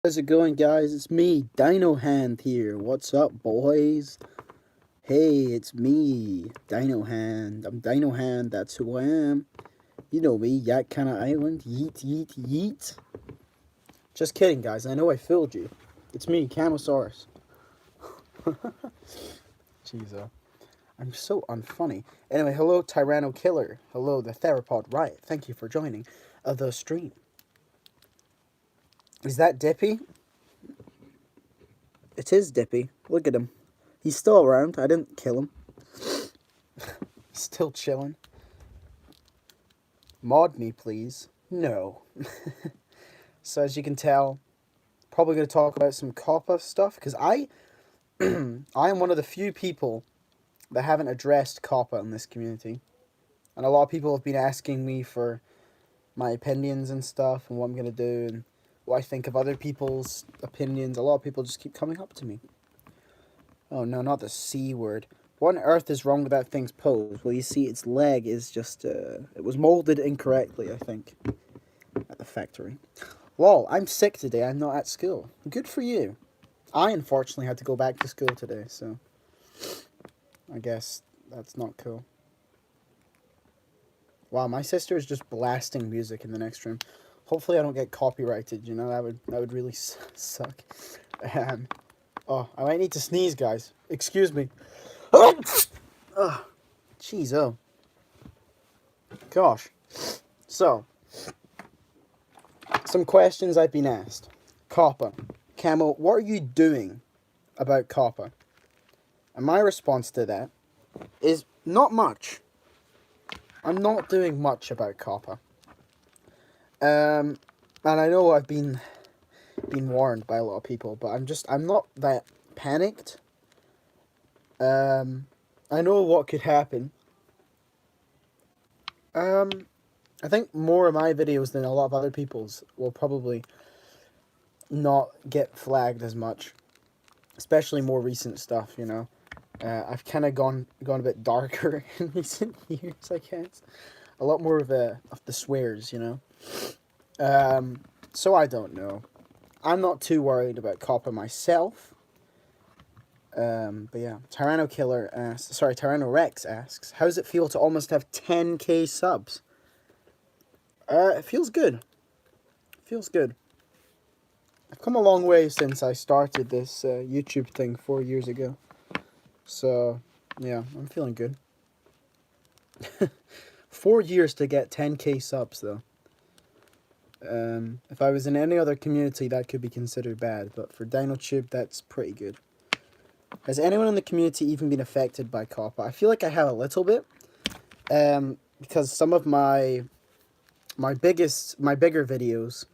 How's it going, guys? It's me, Dino Hand here. What's up, boys? Hey, it's me, Dino Hand. I'm Dino Hand, that's who I am. You know me, Yak Kinda Island. Yeet, yeet, yeet. Just kidding, guys. I know I fooled you. It's me, Camosaurus. Jeez, I'm so unfunny. Anyway, hello, Tyranno Killer. Hello, the Theropod Riot. Thank you for joining the stream. Is that Dippy? It is Dippy. Look at him. He's still around. I didn't kill him. Still chilling. Mod me, please. No. So as you can tell, probably going to talk about some COPPA stuff, because I am one of the few people that haven't addressed COPPA in this community. And a lot of people have been asking me for my opinions and stuff, and what I'm going to do, and what I think of other people's opinions. A lot of people just keep coming up to me. Oh no, not the C word. What on earth is wrong with that thing's pose? Well, you see, its leg is just, it was molded incorrectly, I think, at the factory. Lol, I'm sick today. I'm not at school. Good for you. I, unfortunately, had to go back to school today, so I guess that's not cool. Wow, my sister is just blasting music in the next room. Hopefully I don't get copyrighted, you know, that would really suck. Oh, I might need to sneeze, guys. Excuse me. Oh, jeez, oh. Gosh. So, some questions I've been asked. COPPA. Camo, what are you doing about COPPA? And my response to that is not much. I'm not doing much about COPPA. And I know I've been warned by a lot of people, but I'm not that panicked. I know what could happen. I think more of my videos than a lot of other people's will probably not get flagged as much, especially more recent stuff, you know. I've kind of gone a bit darker in recent years, I guess. A lot more of the swears, you know. So I don't know. I'm not too worried about COPPA myself. But yeah, Tyranno Rex asks, how does it feel to almost have 10k subs? It feels good. Feels good. I've come a long way since I started this YouTube thing 4 years ago. So, yeah, I'm feeling good. 4 years to get 10k subs, though. If I was in any other community, that could be considered bad, but for DinoTube, that's pretty good. Has anyone in the community even been affected by COPPA? I feel like I have a little bit, because some of my bigger videos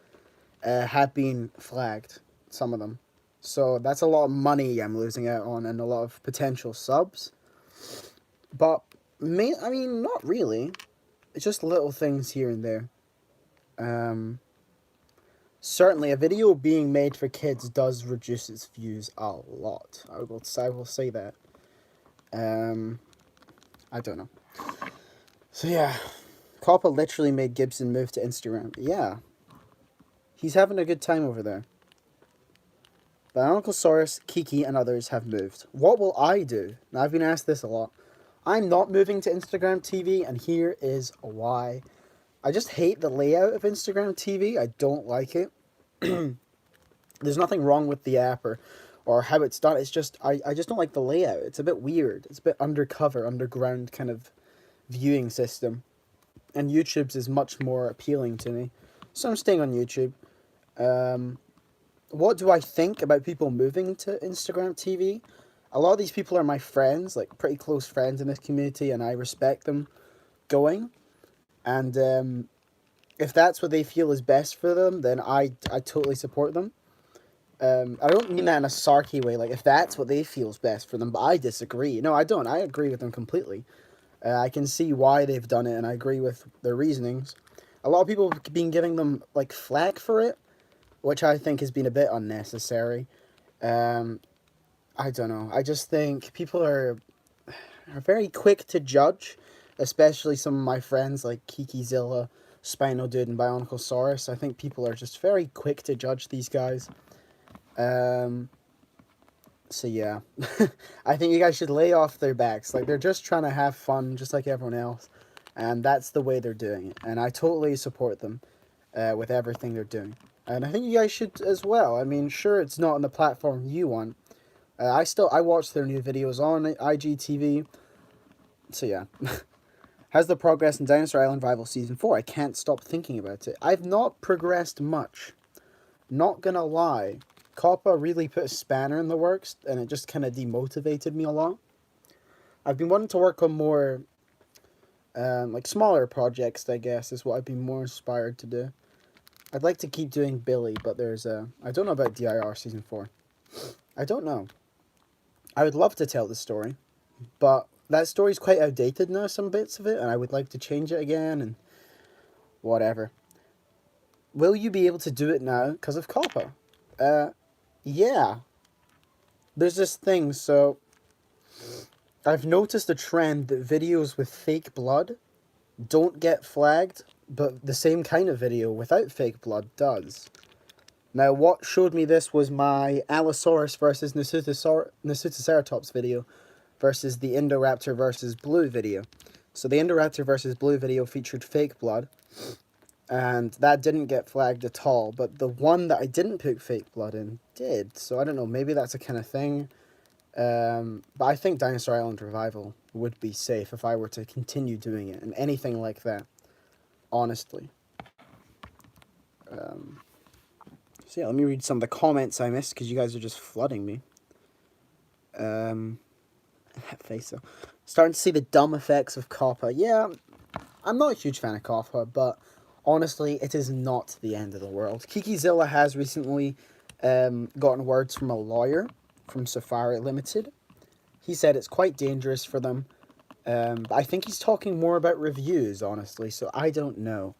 have been flagged, some of them. So that's a lot of money I'm losing out on, and a lot of potential subs. But, I mean, not really. It's just little things here and there. Certainly, a video being made for kids does reduce its views a lot. I will say that. I don't know. So yeah, COPPA literally made Gibson move to Instagram. Yeah, he's having a good time over there. Bionoclosaurus, Kiki, and others have moved. What will I do? Now, I've been asked this a lot. I'm not moving to Instagram TV, and here is why. I just hate the layout of Instagram TV. I don't like it. There's nothing wrong with the app or how it's done. It's just, I just don't like the layout. It's a bit weird. It's a bit underground kind of viewing system. And YouTube's is much more appealing to me. So I'm staying on YouTube. What do I think about people moving to Instagram TV? A lot of these people are my friends, like pretty close friends in this community, and I respect them going. And if that's what they feel is best for them, then I totally support them. I don't mean that in a sarky way, like if that's what they feel is best for them, but I disagree. No, I don't. I agree with them completely. I can see why they've done it, and I agree with their reasonings. A lot of people have been giving them, like, flack for it, which I think has been a bit unnecessary. I don't know. I just think people are very quick to judge, especially some of my friends like Kikizilla, Spinal Dude, and Bioniclesaurus. I think people are just very quick to judge these guys. Um, so yeah, I think you guys should lay off their backs. Like, they're just trying to have fun, just like everyone else, and that's the way they're doing it. And I totally support them, with everything they're doing. And I think you guys should as well. I mean, sure, it's not on the platform you want. I watch their new videos on IGTV. So yeah. How's the progress in Dinosaur Island Rival Season 4? I can't stop thinking about it. I've not progressed much. Not gonna lie. COPPA really put a spanner in the works, and it just kind of demotivated me a lot. I've been wanting to work on more, like, smaller projects, I guess, is what I've been more inspired to do. I'd like to keep doing Billy, but there's I don't know about DIR Season 4. I don't know. I would love to tell the story, but that story's quite outdated now, some bits of it, and I would like to change it again, and whatever. Will you be able to do it now because of COPPA? Yeah. There's this thing, so I've noticed a trend that videos with fake blood don't get flagged, but the same kind of video without fake blood does. Now, what showed me this was my Allosaurus versus Nasutoceratops video versus the Indoraptor versus Blue video. So the Indoraptor versus Blue video featured fake blood, and that didn't get flagged at all, but the one that I didn't put fake blood in did. So I don't know, maybe that's a kind of thing. But I think Dinosaur Island Revival would be safe if I were to continue doing it, and anything like that, honestly. So yeah, let me read some of the comments I missed, because you guys are just flooding me. That face though. Starting to see the dumb effects of COPPA. Yeah, I'm not a huge fan of COPPA, but honestly, it is not the end of the world. Kikizilla has recently gotten words from a lawyer from Safari Limited. He said it's quite dangerous for them. But I think he's talking more about reviews, honestly, so I don't know.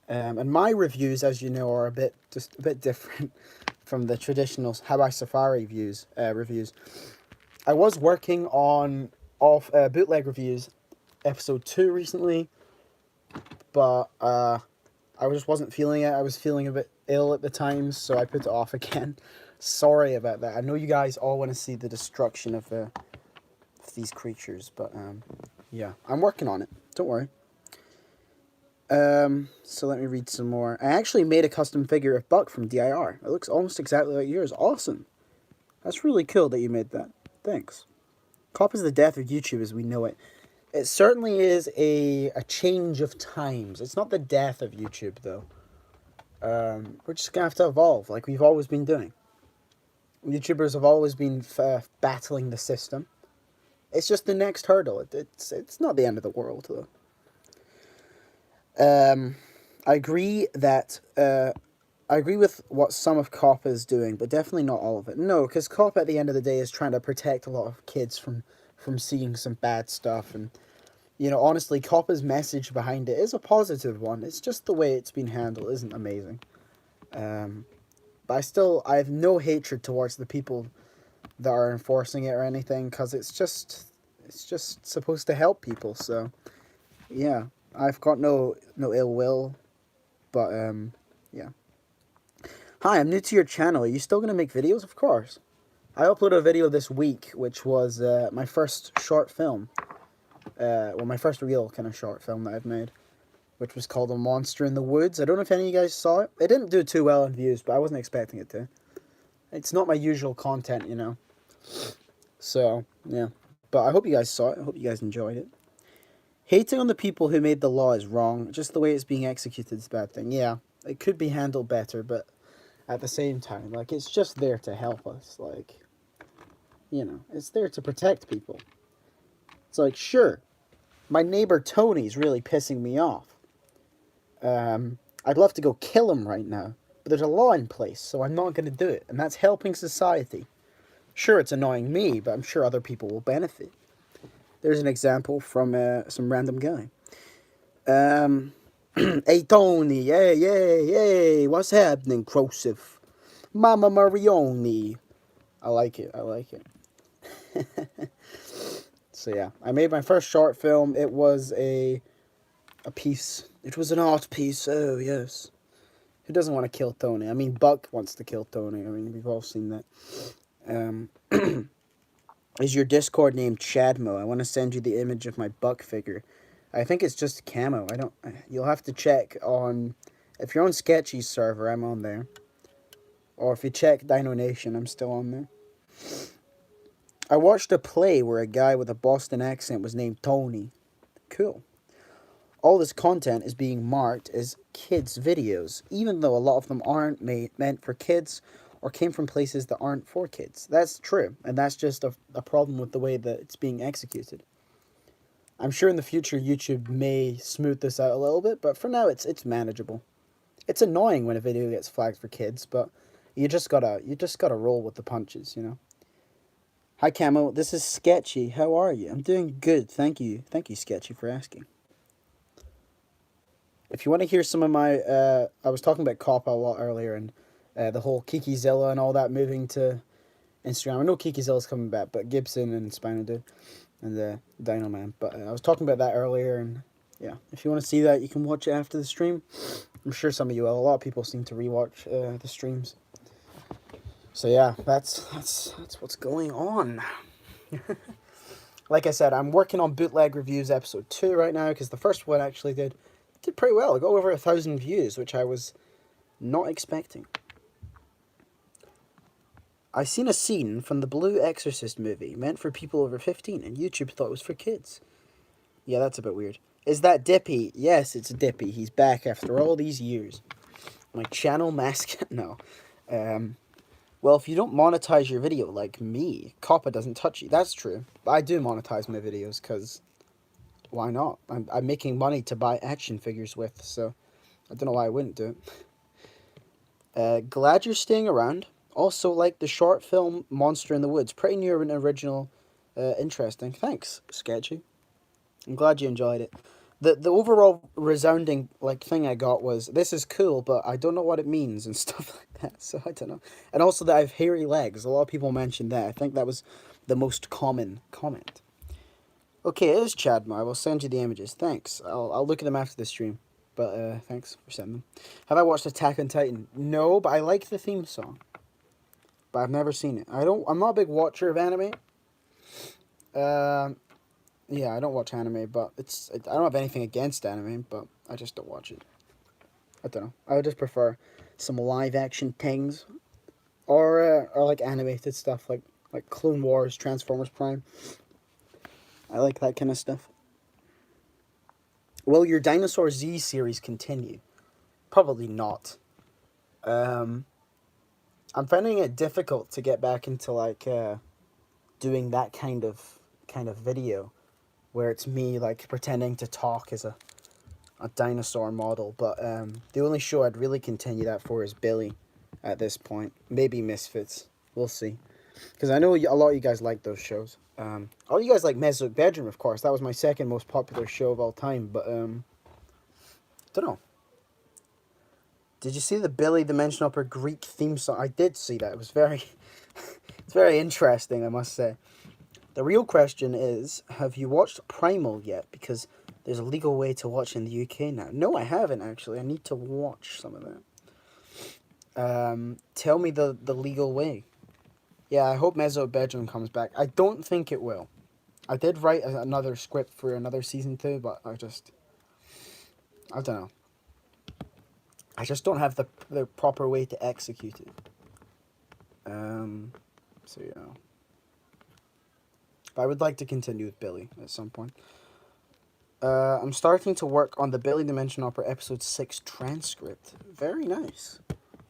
And my reviews, as you know, are just a bit different from the traditional How I Safari reviews. I was working on bootleg reviews, episode 2 recently, but I just wasn't feeling it. I was feeling a bit ill at the time, so I put it off again. Sorry about that. I know you guys all want to see the destruction of these creatures, but yeah, I'm working on it. Don't worry. So let me read some more. I actually made a custom figure of Buck from DIR. It looks almost exactly like yours. Awesome. That's really cool that you made that. Thanks. COPPA is the death of YouTube as we know it. It certainly is a change of times. It's not the death of YouTube, though. We're just going to have to evolve, like we've always been doing. YouTubers have always been battling the system. It's just the next hurdle. It's not the end of the world, though. I agree with what some of COPPA is doing, but definitely not all of it. No, because COPPA at the end of the day is trying to protect a lot of kids from seeing some bad stuff, and honestly, COPPA's message behind it is a positive one. It's just the way it's been handled isn't amazing. But I have no hatred towards the people that are enforcing it or anything, because it's just supposed to help people. So yeah, I've got no ill will, but yeah. Hi, I'm new to your channel. Are you still gonna make videos? Of course. I uploaded a video this week, which was my first short film. My first real kind of short film that I've made, which was called A Monster in the Woods. I don't know if any of you guys saw it. It didn't do too well in views, but I wasn't expecting it to. It's not my usual content, So, yeah. But I hope you guys saw it. I hope you guys enjoyed it. Hating on the people who made the law is wrong. Just the way it's being executed is a bad thing. Yeah, it could be handled better, but at the same time, like, it's just there to help us. Like, it's there to protect people. It's like, sure, my neighbor Tony's really pissing me off. I'd love to go kill him right now, but there's a law in place, so I'm not going to do it, and that's helping society. Sure, it's annoying me, but I'm sure other people will benefit. There's an example from some random guy. Hey Tony, hey, what's happening, Crosive? Mama Marioni. I like it. So yeah, I made my first short film. It was a piece. It was an art piece. Oh yes. Who doesn't want to kill Tony? I mean, Buck wants to kill Tony. I mean, we've all seen that. Um, is your Discord name Chadmo? I want to send you the image of my Buck figure. I think it's just camo. I don't. You'll have to check on. If you're on Sketchy's server, I'm on there. Or if you check Dino Nation, I'm still on there. I watched a play where a guy with a Boston accent was named Tony. Cool. All this content is being marked as kids' videos, even though a lot of them aren't meant for kids or came from places that aren't for kids. That's true, and that's just a problem with the way that it's being executed. I'm sure in the future YouTube may smooth this out a little bit, but for now it's manageable. It's annoying when a video gets flagged for kids, but you just gotta roll with the punches, you know. Hi Camo, this is Sketchy. How are you? I'm doing good, thank you. Thank you, Sketchy, for asking. If you want to hear some of my, I was talking about COPPA a lot earlier, and the whole Kikizilla and all that moving to Instagram. I know Kikizilla's coming back, but Gibson and Spino did, and the Dino Man. But I was talking about that earlier, and yeah, if you want to see that, you can watch it after the stream. I'm sure some of you will. A lot of people seem to rewatch the streams. So yeah, that's what's going on. Like I said, I'm working on Bootleg Reviews episode 2 right now, because the first one actually did pretty well. It got over 1,000 views, which I was not expecting. I seen a scene from the Blue Exorcist movie meant for people over 15, and YouTube thought it was for kids. Yeah, that's a bit weird. Is that Dippy? Yes, it's Dippy. He's back after all these years. My channel mascot? No. Well, if you don't monetize your video like me, COPPA doesn't touch you. That's true. But I do monetize my videos, because why not? I'm making money to buy action figures with, so I don't know why I wouldn't do it. Glad you're staying around. Also, like the short film Monster in the Woods. Pretty new and original. Interesting. Thanks, Sketchy. I'm glad you enjoyed it. The overall resounding thing I got was, this is cool, but I don't know what it means and stuff like that, so I don't know. And also that I have hairy legs. A lot of people mentioned that. I think that was the most common comment. Okay, it is Chadma. I will send you the images. Thanks. I'll look at them after the stream. But thanks for sending them. Have I watched Attack on Titan? No, but I like the theme song. But I've never seen it. I'm not a big watcher of anime. Yeah, I don't watch anime, but I don't have anything against anime, but I just don't watch it. I don't know. I would just prefer some live action things, or like animated stuff, like Clone Wars, Transformers Prime. I like that kind of stuff. Will your Dinosaur Z series continue? Probably not. I'm finding it difficult to get back into doing that kind of video, where it's me pretending to talk as a dinosaur model. But the only show I'd really continue that for is Billy at this point. Maybe Misfits. We'll see. Because I know a lot of you guys like those shows. All you guys like Mesozoic Bedroom, of course. That was my second most popular show of all time. But, don't know. Did you see the Billy Dimension Upper Greek theme song? I did see that. It was very... it's very interesting, I must say. The real question is, have you watched Primal yet? Because there's a legal way to watch in the UK now. No, I haven't, actually. I need to watch some of that. Tell me the legal way. Yeah, I hope Mesozoic Bedroom comes back. I don't think it will. I did write another script for another season 2, but I don't know. I just don't have the proper way to execute it. So yeah. But I would like to continue with Billy at some point. I'm starting to work on the Billy Dimension Opera episode 6 transcript. Very nice.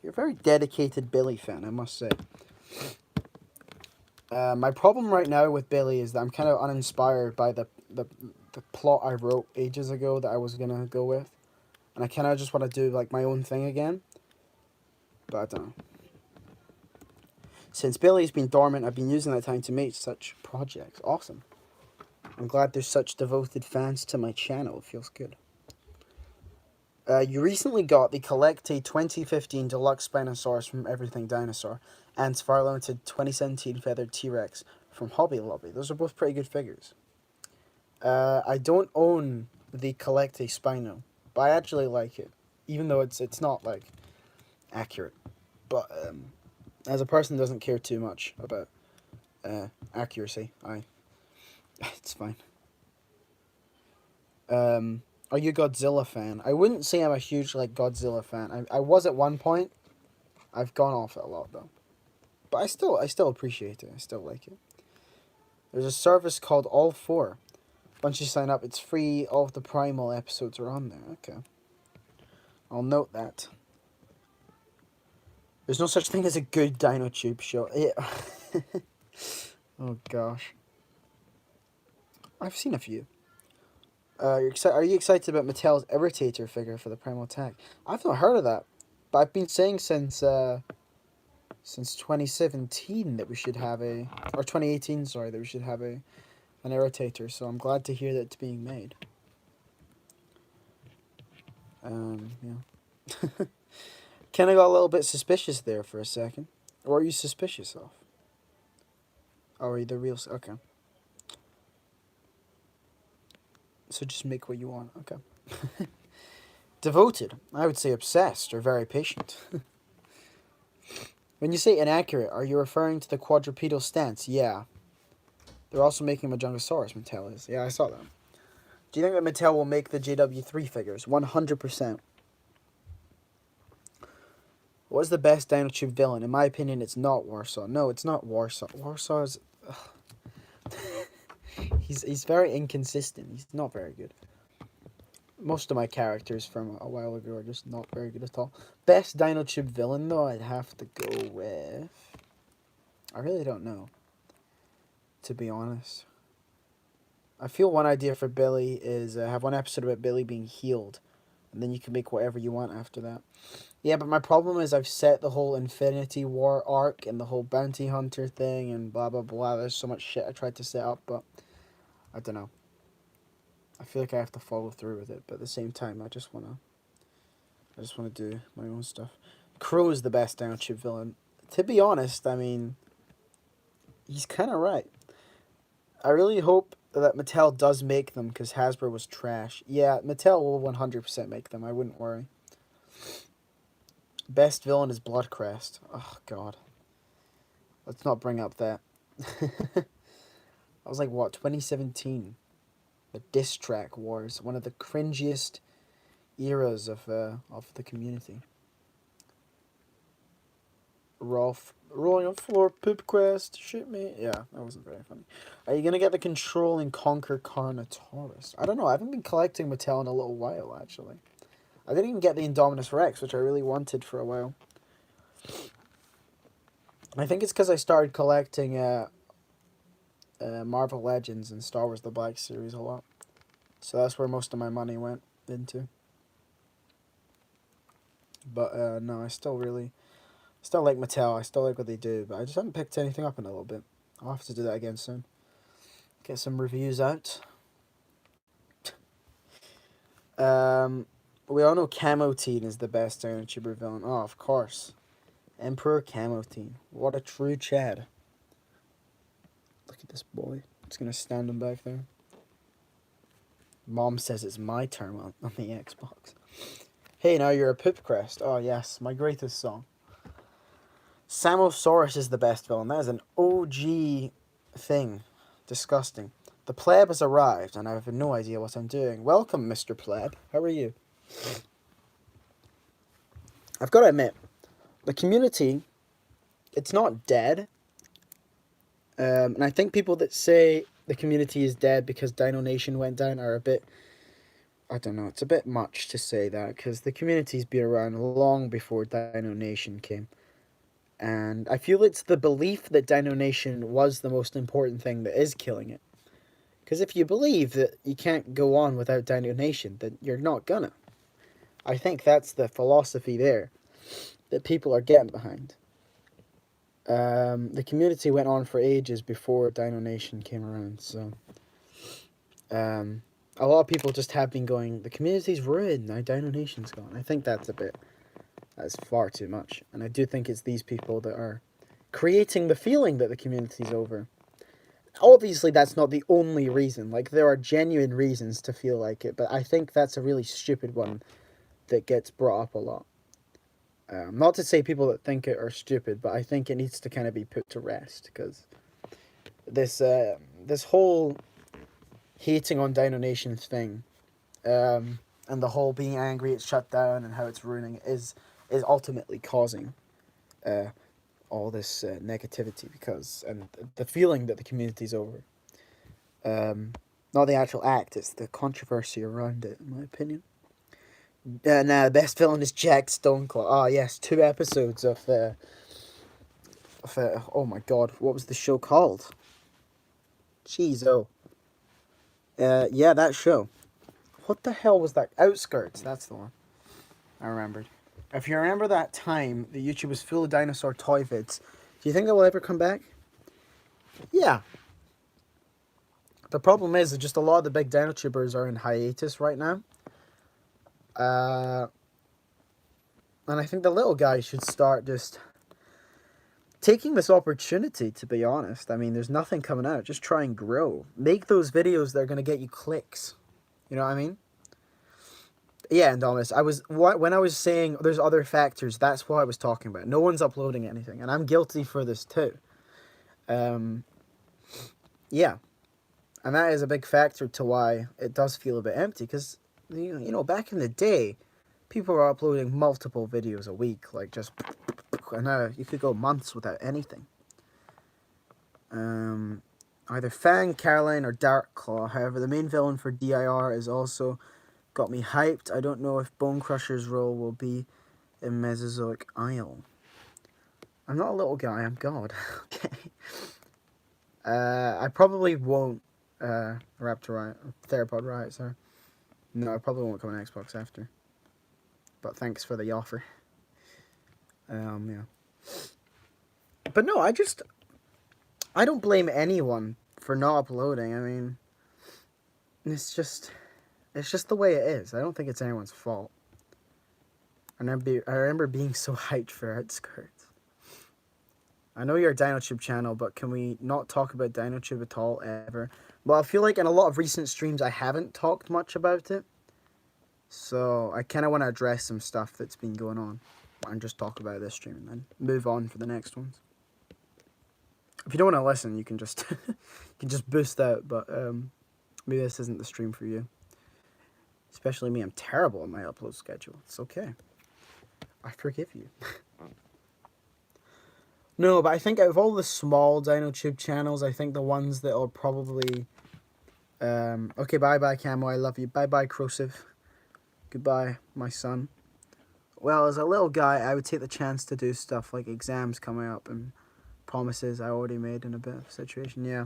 You're a very dedicated Billy fan, I must say. My problem right now with Billy is that I'm kind of uninspired by the plot I wrote ages ago that I was going to go with. And I kind of just want to do my own thing again. But I don't know. Since Billy's been dormant, I've been using that time to make such projects. Awesome. I'm glad there's such devoted fans to my channel. It feels good. You recently got the Collecte 2015 Deluxe Spinosaurus from Everything Dinosaur and Far Limited 2017 Feathered T-Rex from Hobby Lobby. Those are both pretty good figures. I don't own the Collecte Spino, but I actually like it. Even though it's not accurate. But as a person who doesn't care too much about accuracy, it's fine. Are you a Godzilla fan? I wouldn't say I'm a huge Godzilla fan. I was at one point. I've gone off it a lot though. But I still appreciate it. I still like it. There's a service called All 4. Once you sign up, it's free. All of the Primal episodes are on there. Okay. I'll note that. There's no such thing as a good DinoTube show. Yeah. Oh gosh. I've seen a few. Are you excited about Mattel's Irritator figure for the Primal Attack? I've not heard of that, but I've been saying since 2017 that we should have or 2018, sorry, that we should have an Irritator. So I'm glad to hear that it's being made. Yeah. Ken, I got a little bit suspicious there for a second. What are you suspicious of? Oh, are you the real? Okay. So just make what you want. Okay. Devoted. I would say obsessed or very patient. When you say inaccurate, are you referring to the quadrupedal stance? Yeah. They're also making a Majungasaurus, Mattel is. Yeah, I saw that. Do you think that Mattel will make the JW3 figures? 100%. What is the best DinoTube villain? In my opinion, it's not Warsaw. No, it's not Warsaw. Warsaw is... He's very inconsistent. He's not very good. Most of my characters from a while ago are just not very good at all. Best DinoTube villain, though, I'd have to go with... I really don't know, to be honest. I feel one idea for Billy is have one episode about Billy being healed, and then you can make whatever you want after that. Yeah, but my problem is I've set the whole Infinity War arc and the whole bounty hunter thing and blah blah blah. There's so much shit I tried to set up, but I don't know. I feel like I have to follow through with it, but at the same time, I just wanna do my own stuff. Crow is the best DinoTube villain. To be honest, I mean, he's kind of right. I really hope that Mattel does make them, because Hasbro was trash. Yeah, Mattel will 100% make them. I wouldn't worry. Best villain is Bloodcrest. Oh, God. Let's not bring up that. That was like, what, 2017? The diss track wars. One of the cringiest eras of the community. Rolf rolling on floor, Pipquest, shit me. Yeah, that wasn't very funny. Are you gonna get the Control and Conquer Carnotaurus? I don't know. I haven't been collecting Mattel in a little while, actually. I didn't even get the Indominus Rex, which I really wanted for a while. I think it's because I started collecting Marvel Legends and Star Wars The Black Series a lot. So that's where most of my money went into. But no, I still like Mattel. I still like what they do, but I just haven't picked anything up in a little bit. I'll have to do that again soon. Get some reviews out. We all know Camotine is the best DinoTuber villain. Oh, of course. Emperor Camotine. What a true Chad. Look at this boy. It's gonna stand him back there. Mom says it's my turn on the Xbox. Hey, now you're a Pipcrest. Oh, yes. My greatest song. Samosaurus is the best villain. That is an OG thing. Disgusting. The pleb has arrived, and I have no idea what I'm doing. Welcome, Mr. Pleb. How are you? I've got to admit, the community, it's not dead. And I think people that say the community is dead because Dino Nation went down are a bit... I don't know, it's a bit much to say that, because the community's been around long before Dino Nation came. And I feel it's the belief that Dino Nation was the most important thing that is killing it. Because if you believe that you can't go on without Dino Nation, then you're not gonna. I think that's the philosophy there that people are getting behind. The community went on for ages before Dino Nation came around, so... a lot of people just have been going, the community's ruined, now Dino Nation's gone. I think that's far too much. And I do think it's these people that are creating the feeling that the community's over. Obviously, that's not the only reason. Like, there are genuine reasons to feel like it, but I think that's a really stupid one that gets brought up a lot. Not to say people that think it are stupid, but I think it needs to kind of be put to rest, because this whole hating on Dino Nation thing, and the whole being angry it's shut down and how it's ruining it is ultimately causing all this negativity, because, and the feeling that the community's over. Not the actual act, it's the controversy around it, in my opinion. Nah, the best villain is Jack Stoneclaw. Ah, yes, 2 episodes of oh my god, what was the show called? Jeez, oh. Yeah, that show. What the hell was that? Outskirts, that's the one. I remembered. If you remember that time, the YouTube was full of dinosaur toy vids. Do you think that will ever come back? Yeah. The problem is that just a lot of the big DinoTubers are in hiatus right now. And I think the little guys should start just taking this opportunity, to be honest. I mean, there's nothing coming out. Just try and grow. Make those videos that are going to get you clicks. You know what I mean? Yeah, and honest, when I was saying there's other factors, that's what I was talking about. No one's uploading anything, and I'm guilty for this too. Yeah. And that is a big factor to why it does feel a bit empty, because, you know, back in the day, people were uploading multiple videos a week, like just, and now you could go months without anything. Either Fang, Caroline, or Darkclaw. However, the main villain for DIR is also got me hyped. I don't know if Bone Crusher's role will be in Mesozoic Isle. I'm not a little guy, I'm God. Okay. I probably won't Raptor Riot, Theropod Riot, sorry. No, I probably won't come on Xbox after. But thanks for the offer. Yeah. But no, I don't blame anyone for not uploading. I mean, it's just the way it is. I don't think it's anyone's fault. I remember being so hyped for Outskirts. I know you're a DinoTube channel, but can we not talk about DinoTube at all, ever? Well, I feel like in a lot of recent streams I haven't talked much about it. So I kind of want to address some stuff that's been going on. And just talk about this stream and then move on for the next ones. If you don't want to listen, you can just boost out, but maybe this isn't the stream for you. Especially me, I'm terrible at my upload schedule. It's okay. I forgive you. No, but I think out of all the small DinoTube channels, I think the ones that will probably... okay, bye-bye, Camo, I love you. Bye-bye, Crosive. Goodbye, my son. Well, as a little guy, I would take the chance to do stuff like exams coming up and promises I already made in a bit of a situation, yeah.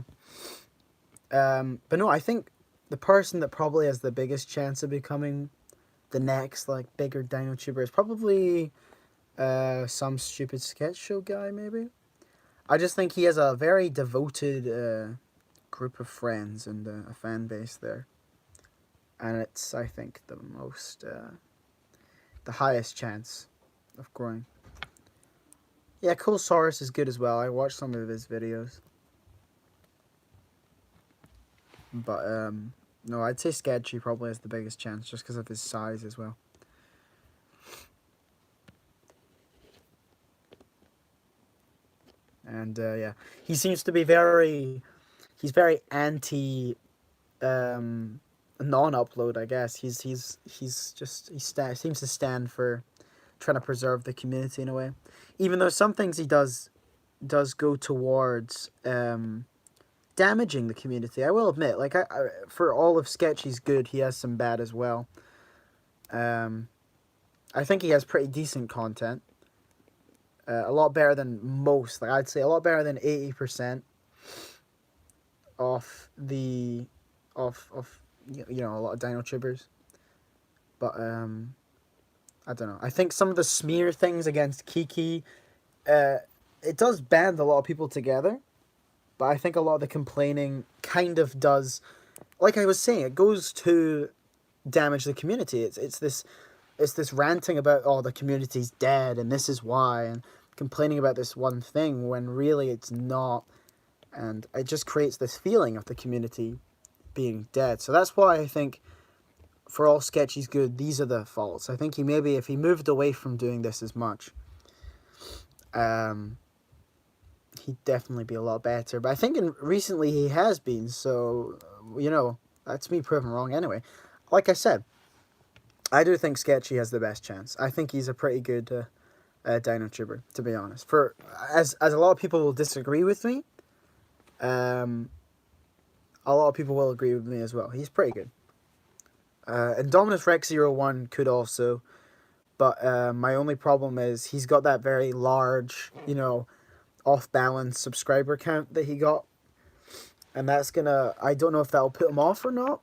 But no, I think the person that probably has the biggest chance of becoming the next, like, bigger DinoTuber is probably some stupid sketch show guy, maybe. I just think he has a very devoted group of friends and a fan base there. And it's, I think, the most... the highest chance of growing. Yeah, Coolsaurus is good as well. I watched some of his videos. But, no, I'd say Sketchy probably has the biggest chance just because of his size as well. And, yeah. He seems to be he's very anti, non-upload, I guess. He seems to stand for trying to preserve the community in a way. Even though some things he does go towards, damaging the community. I will admit, like, I for all of Sketchy's good, he has some bad as well. I think he has pretty decent content. A lot better than most. Like, I'd say a lot better than 80% of the you know, a lot of DinoTubers. But I don't know. I think some of the smear things against Kiki, it does band a lot of people together. But I think a lot of the complaining kind of does, like I was saying, it goes to damage the community. It's this ranting about, oh, the community's dead and this is why, and complaining about this one thing when really it's not. And it just creates this feeling of the community being dead. So that's why I think for all Sketchy's good, these are the faults. I think he maybe, if he moved away from doing this as much, he'd definitely be a lot better. But I think recently he has been, so, you know, that's me proven wrong anyway. Like I said, I do think Sketchy has the best chance. I think he's a pretty good DinoTuber, to be honest. As a lot of people will disagree with me, a lot of people will agree with me as well. He's pretty good. Indominus Rex 01 could also, but my only problem is he's got that very large, you know, off-balance subscriber count that he got. And that's gonna, I don't know if that'll put him off or not,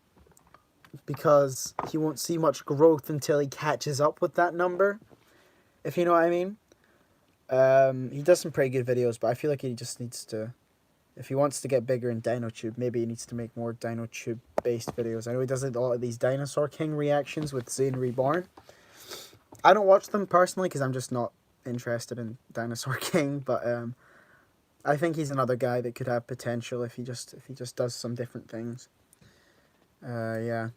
because he won't see much growth until he catches up with that number, if you know what I mean. He does some pretty good videos, but I feel like he just needs to, if he wants to get bigger in DinoTube, maybe he needs to make more DinoTube-based videos. I know he does a lot of these Dinosaur King reactions with Zane Reborn. I don't watch them personally because I'm just not interested in Dinosaur King, but I think he's another guy that could have potential if he just does some different things. Yeah.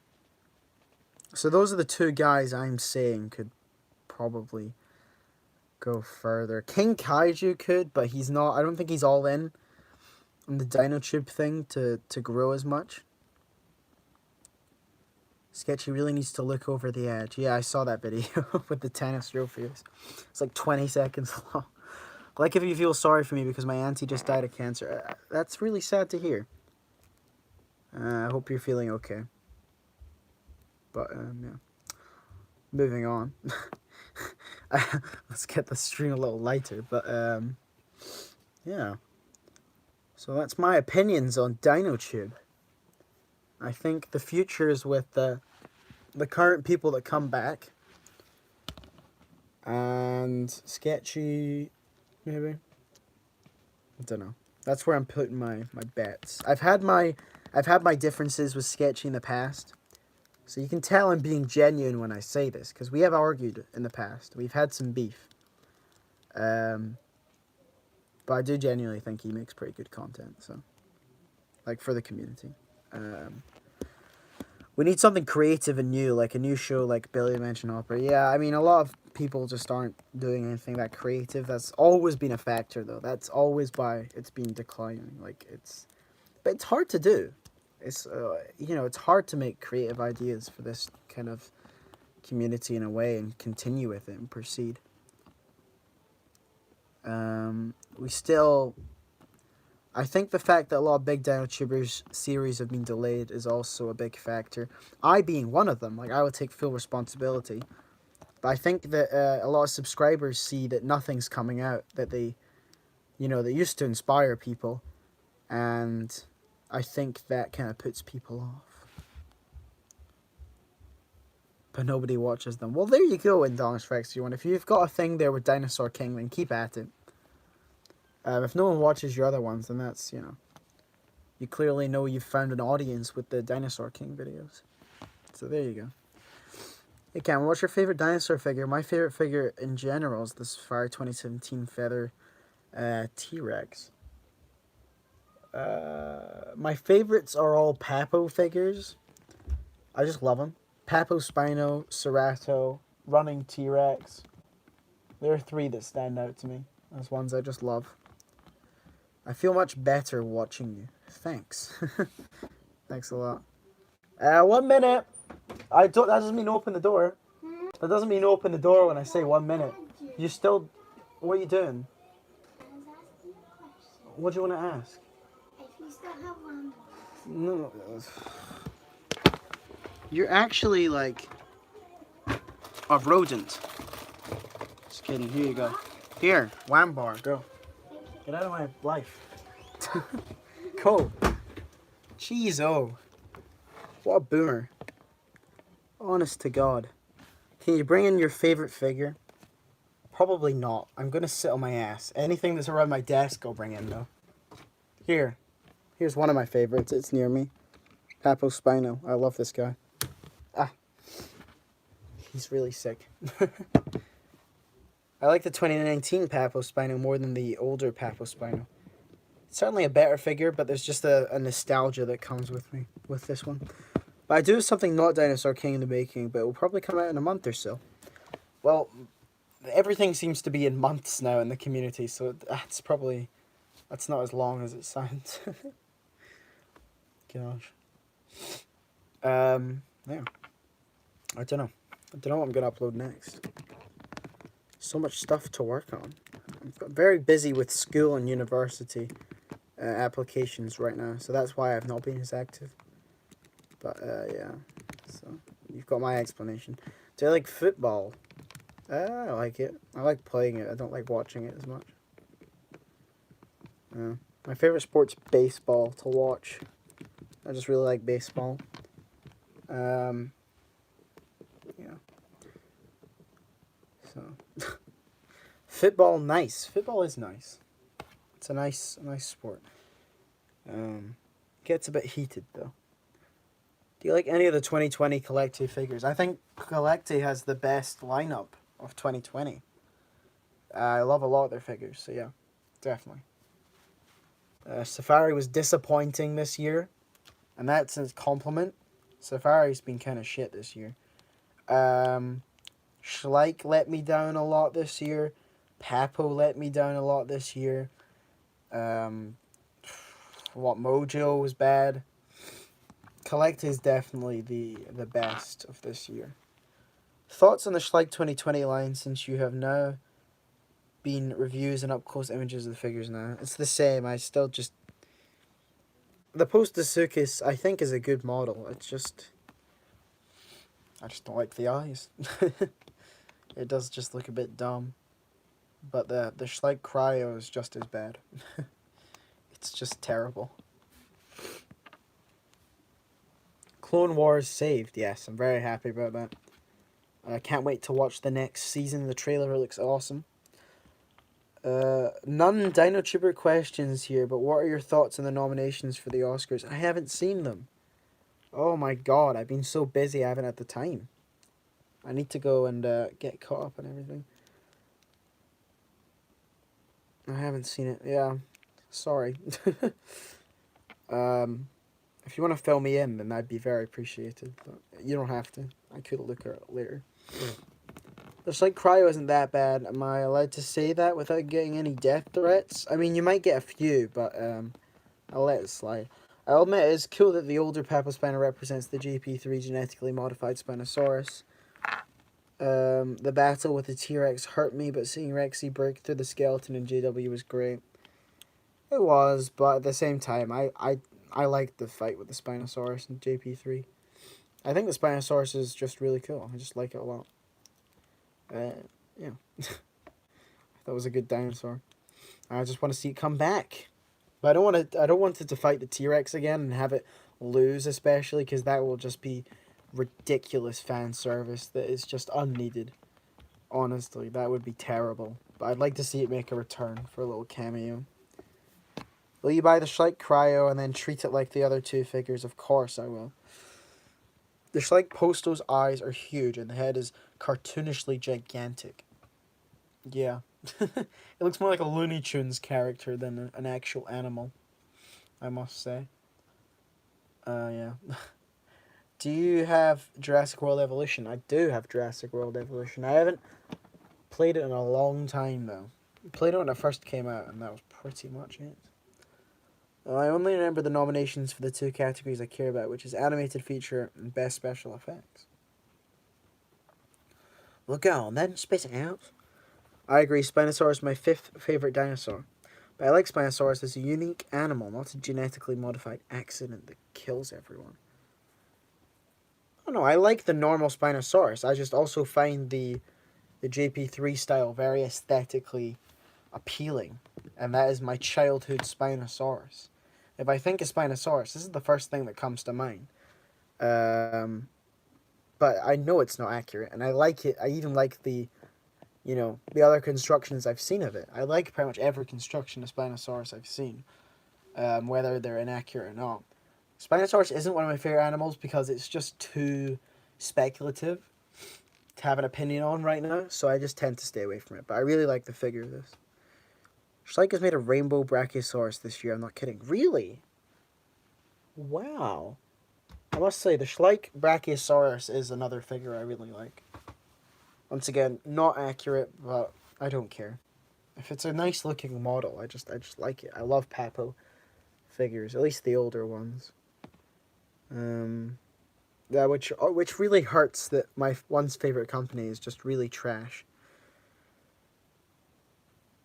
So those are the two guys I'm saying could probably go further. King Kaiju could, but he's not. I don't think he's all in on the DinoTube thing to grow as much. Sketchy really needs to look over the edge. Yeah, I saw that video with the Tanistrophius. It's like 20 seconds long. Like if you feel sorry for me because my auntie just died of cancer. That's really sad to hear. I hope you're feeling okay. But, yeah. Moving on. Let's get the stream a little lighter. But, yeah. So that's my opinions on DinoTube. I think the future is with the current people that come back. And Sketchy, maybe. I don't know. That's where I'm putting my bets. I've had my differences with Sketchy in the past. So you can tell I'm being genuine when I say this, because we have argued in the past. We've had some beef. But I do genuinely think he makes pretty good content, so, like, for the community. We need something creative and new, like a new show like Billy the Mansion Opera. Yeah, I mean, a lot of people just aren't doing anything that creative. That's always been a factor, though. That's always why it's been declining. Like, but it's hard to do. It's, you know, it's hard to make creative ideas for this kind of community in a way and continue with it and proceed. I think the fact that a lot of big DinoTubers series have been delayed is also a big factor. I being one of them, like, I would take full responsibility. But I think that a lot of subscribers see that nothing's coming out, that they used to inspire people. And I think that kind of puts people off. But nobody watches them. Well, there you go, Indominus Rex 01. If you've got a thing there with Dinosaur King, then keep at it. If no one watches your other ones, then that's, you know, you clearly know you've found an audience with the Dinosaur King videos. So there you go. Hey Cam, what's your favorite dinosaur figure? My favorite figure in general is this Fire 2017 Feather T-Rex. My favorites are all Papo figures. I just love them. Papo Spino, Cerato, Running T-Rex. There are three that stand out to me. Those ones I just love. I feel much better watching you. Thanks. Thanks a lot. 1 minute. That doesn't mean open the door. That doesn't mean open the door when I say 1 minute. You still... What are you doing? What do you want to ask? If you still have one. No. You're actually like a rodent. Just kidding. Here you go. Here, wham bar. Go. Get out of my life. Cool. Jeez, oh. What a boomer. Honest to God. Can you bring in your favorite figure? Probably not. I'm going to sit on my ass. Anything that's around my desk I'll bring in, though. Here. Here's one of my favorites. It's near me. Papo Spino. I love this guy. Ah. He's really sick. I like the 2019 Papo Spino more than the older Papo Spino. It's certainly a better figure, but there's just a nostalgia that comes with me with this one. But I do have something not Dinosaur King in the making, but it will probably come out in a month or so. Well, everything seems to be in months now in the community, so that's not as long as it sounds. Gosh. Yeah. I don't know. I don't know what I'm gonna upload next. So much stuff to work on. I'm very busy with school and university applications right now, so that's why I've not been as active. But yeah, so you've got my explanation. Do I like football? I like it. I like playing it. I don't like watching it as much. My favorite sport's baseball to watch. I just really like baseball. Yeah. So, football, nice. Football is nice. It's a nice sport. Gets a bit heated though. Do you like any of the 2020 Collective figures? I think Collective has the best lineup of 2020. I love a lot of their figures, so yeah, definitely. Safari was disappointing this year, and that's a compliment. Safari's been kind of shit this year. Schleich let me down a lot this year. Papo let me down a lot this year. Mojo was bad. Collect is definitely the best of this year. Thoughts on the Schleich 2020 line since you have now been reviews and up close images of the figures now? It's the same. I still just... The Post-Dasuchus I think is a good model. It's just... I just don't like the eyes. It does just look a bit dumb. But the Schleich Cryo is just as bad. It's just terrible. Clone Wars saved. Yes, I'm very happy about that. I can't wait to watch the next season. The trailer looks awesome. None DinoTuber questions here, but what are your thoughts on the nominations for the Oscars? I haven't seen them. Oh my god, I've been so busy I haven't had the time. I need to go and get caught up and everything. I haven't seen it. Yeah, sorry. If you want to fill me in, then that'd be very appreciated. But you don't have to. I could look at it later. It's like Cryo isn't that bad. Am I allowed to say that without getting any death threats? I mean, you might get a few, but I'll let it slide. I'll admit it's cool that the older Papospina represents the JP3 genetically modified Spinosaurus. The battle with the T-Rex hurt me, but seeing Rexy break through the skeleton in JW was great. It was, but at the same time, I liked the fight with the Spinosaurus in JP3. I think the Spinosaurus is just really cool. I just like it a lot. Yeah. That was a good dinosaur. I just want to see it come back. But I don't want it to fight the T-Rex again and have it lose, especially because that will just be ridiculous fan service that is just unneeded. Honestly, that would be terrible. But I'd like to see it make a return for a little cameo. Will you buy the Schleich Cryo and then treat it like the other two figures? Of course I will. The Schleich Posto's eyes are huge and the head is cartoonishly gigantic. Yeah. It looks more like a Looney Tunes character than an actual animal, I must say. Yeah. Do you have Jurassic World Evolution? I do have Jurassic World Evolution. I haven't played it in a long time, though. I played it when it first came out, and that was pretty much it. I only remember the nominations for the two categories I care about, which is Animated Feature and Best Special Effects. Well, go on then, spit it out. I agree, Spinosaurus is my 5th favourite dinosaur. But I like Spinosaurus as a unique animal, not a genetically modified accident that kills everyone. I don't know, I like the normal Spinosaurus. I just also find the JP3 style very aesthetically appealing. And that is my childhood Spinosaurus. If I think of Spinosaurus, this is the first thing that comes to mind. But I know it's not accurate, and I like it. I even like the other constructions I've seen of it. I like pretty much every construction of Spinosaurus I've seen, whether they're inaccurate or not. Spinosaurus isn't one of my favorite animals because it's just too speculative to have an opinion on right now, so I just tend to stay away from it. But I really like the figure of this. Schleich has made a rainbow Brachiosaurus this year. I'm not kidding. Really? Wow. I must say, the Schleich Brachiosaurus is another figure I really like. Once again, not accurate, but I don't care. If it's a nice looking model, I just like it. I love Papo figures, at least the older ones. Yeah, which really hurts that my one's favorite company is just really trash.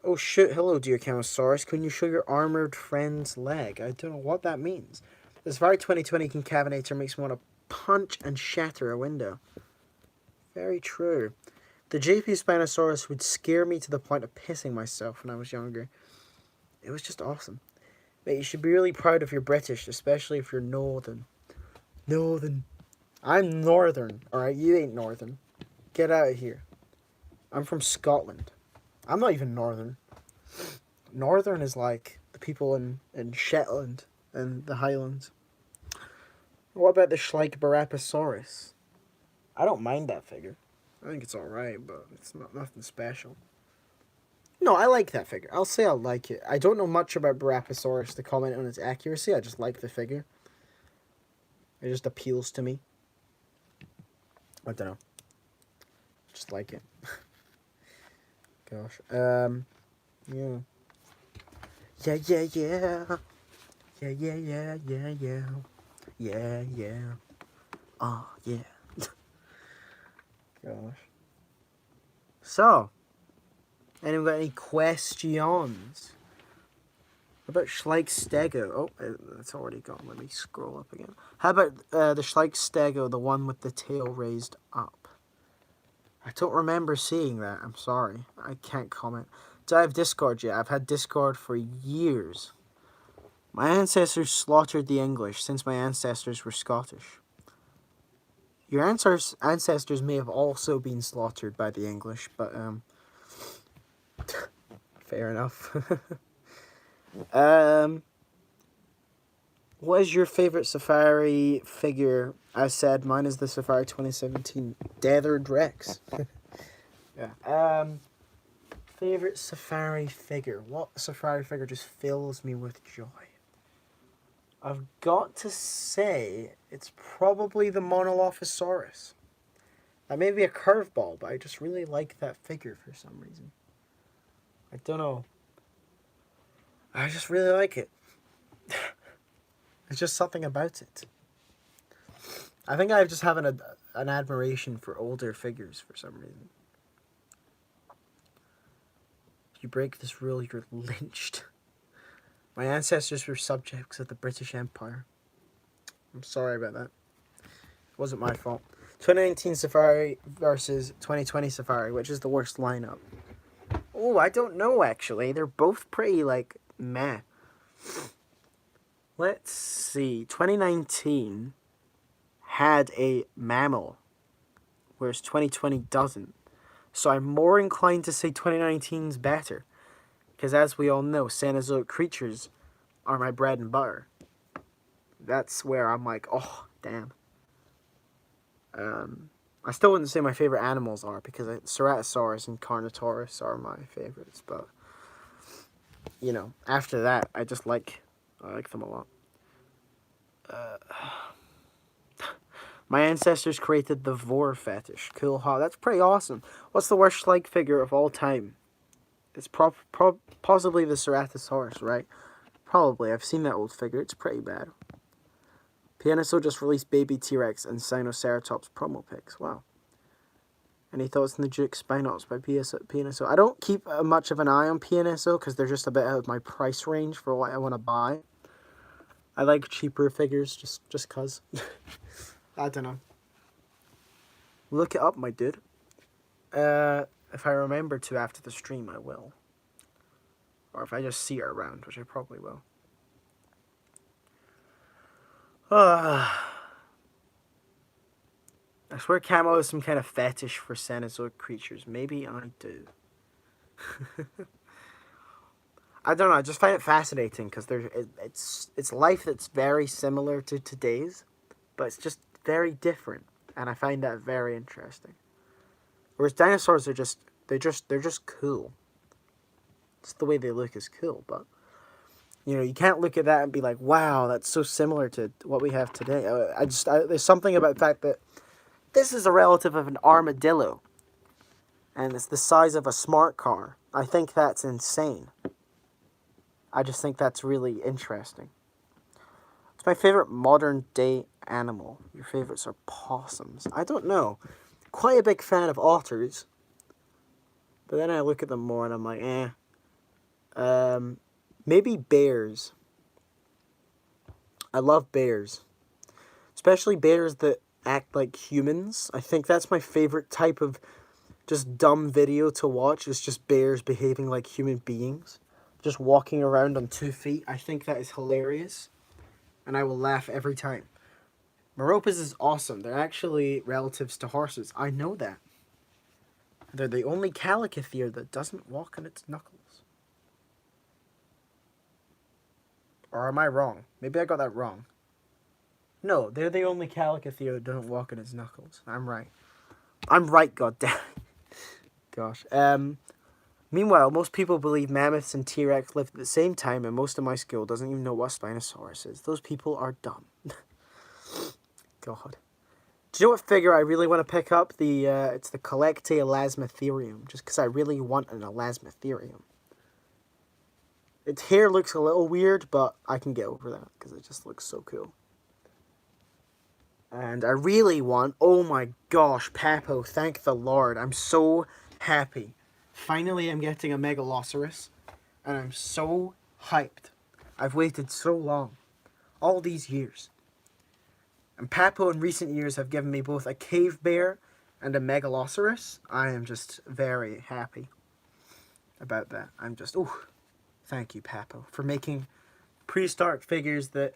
Oh shit, hello dear Camosaurus, can you show your armored friend's leg? I don't know what that means. This very 2020 Concavinator makes me want to punch and shatter a window. Very true. The JP Spinosaurus would scare me to the point of pissing myself when I was younger. It was just awesome. Mate, you should be really proud if you're British, especially if you're northern. Northern. I'm northern, alright? You ain't northern. Get out of here. I'm from Scotland. I'm not even northern. Northern is like the people in Shetland and the Highlands. What about the Schleich Barapasaurus? I don't mind that figure. I think it's alright, but it's not nothing special. No, I like that figure. I'll say I like it. I don't know much about Barapasaurus to comment on its accuracy. I just like the figure. It just appeals to me. I don't know. Just like it. Gosh. Yeah. Yeah. Yeah, yeah. Yeah, yeah, yeah, yeah, yeah. Yeah, yeah. Oh, yeah. Gosh. So, anyone got any questions? What about Schleich Stego? Oh, it's already gone. Let me scroll up again. How about the Schleich Stego, the one with the tail raised up? I don't remember seeing that. I'm sorry. I can't comment. Do I have Discord yet? I've had Discord for years. My ancestors slaughtered the English since my ancestors were Scottish. Your ancestors may have also been slaughtered by the English, but fair enough. What is your favorite Safari figure? I said mine is the Safari 2017 Deathered Rex. Yeah. Favorite Safari figure. What Safari figure just fills me with joy? I've got to say it's probably the Monolophosaurus. That may be a curveball, but I just really like that figure for some reason. I don't know. I just really like it. It's just something about it. I think I just have an admiration for older figures for some reason. If you break this rule, you're lynched. My ancestors were subjects of the British Empire. I'm sorry about that. It wasn't my fault. 2019 Safari versus 2020 Safari, which is the worst lineup? Oh, I don't know actually. They're both pretty like meh. Let's see. 2019 had a mammal, whereas 2020 doesn't. So I'm more inclined to say 2019's better. Because as we all know, Cenozoic creatures are my bread and butter. That's where I'm like, oh, damn. I still wouldn't say my favorite animals are, because Ceratosaurus and Carnotaurus are my favorites. But, you know, after that, I like them a lot. My ancestors created the vor fetish. Cool, huh? That's pretty awesome. What's the worst Schleich figure of all time? It's possibly the Ceratosaurus, right? Probably. I've seen that old figure. It's pretty bad. Pianoso just released Baby T-Rex and Sinoceratops promo pics. Wow. Any thoughts on the Duke Spinops by Pianoso? I don't keep much of an eye on Pianoso because they're just a bit out of my price range for what I want to buy. I like cheaper figures just cause. I don't know. Look it up, my dude. If I remember to after the stream, I will. Or if I just see her around, which I probably will. I swear Camo is some kind of fetish for Cenozoic creatures. Maybe I do. I don't know. I just find it fascinating because it's life that's very similar to today's, but it's just very different, and I find that very interesting. Whereas dinosaurs are they're just cool. Just the way they look is cool, but You know, you can't look at that and be like, wow, that's so similar to what we have today. There's something about the fact that this is a relative of an armadillo. And it's the size of a smart car. I think that's insane. I just think that's really interesting. It's my favorite modern day animal. Your favorites are possums. I don't know. Quite a big fan of otters. But then I look at them more and I'm like, maybe bears. I love bears. Especially bears that act like humans. I think that's my favorite type of just dumb video to watch. Is just bears behaving like human beings. Just walking around on 2 feet. I think that is hilarious. And I will laugh every time. Moropis is awesome. They're actually relatives to horses. I know that. They're the only calicothere that doesn't walk on its knuckles. Or am I wrong? Maybe I got that wrong. No, they're the only calicothere that doesn't walk on its knuckles. I'm right. I'm right, goddammit. Gosh. Meanwhile, most people believe mammoths and T-Rex lived at the same time, and most of my school doesn't even know what Spinosaurus is. Those people are dumb. God. Do you know what figure I really want to pick up? It's the Collecte-Elasmotherium, just because I really want an Elasmotherium. Its hair looks a little weird, but I can get over that, because it just looks so cool. And I really want, oh my gosh, Papo, thank the Lord. I'm so happy. Finally, I'm getting a Megalosaurus, and I'm so hyped. I've waited so long, all these years. And Papo in recent years have given me both a cave bear and a Megalosaurus. I am just very happy about that. I'm just, thank you, Papo, for making prehistoric figures that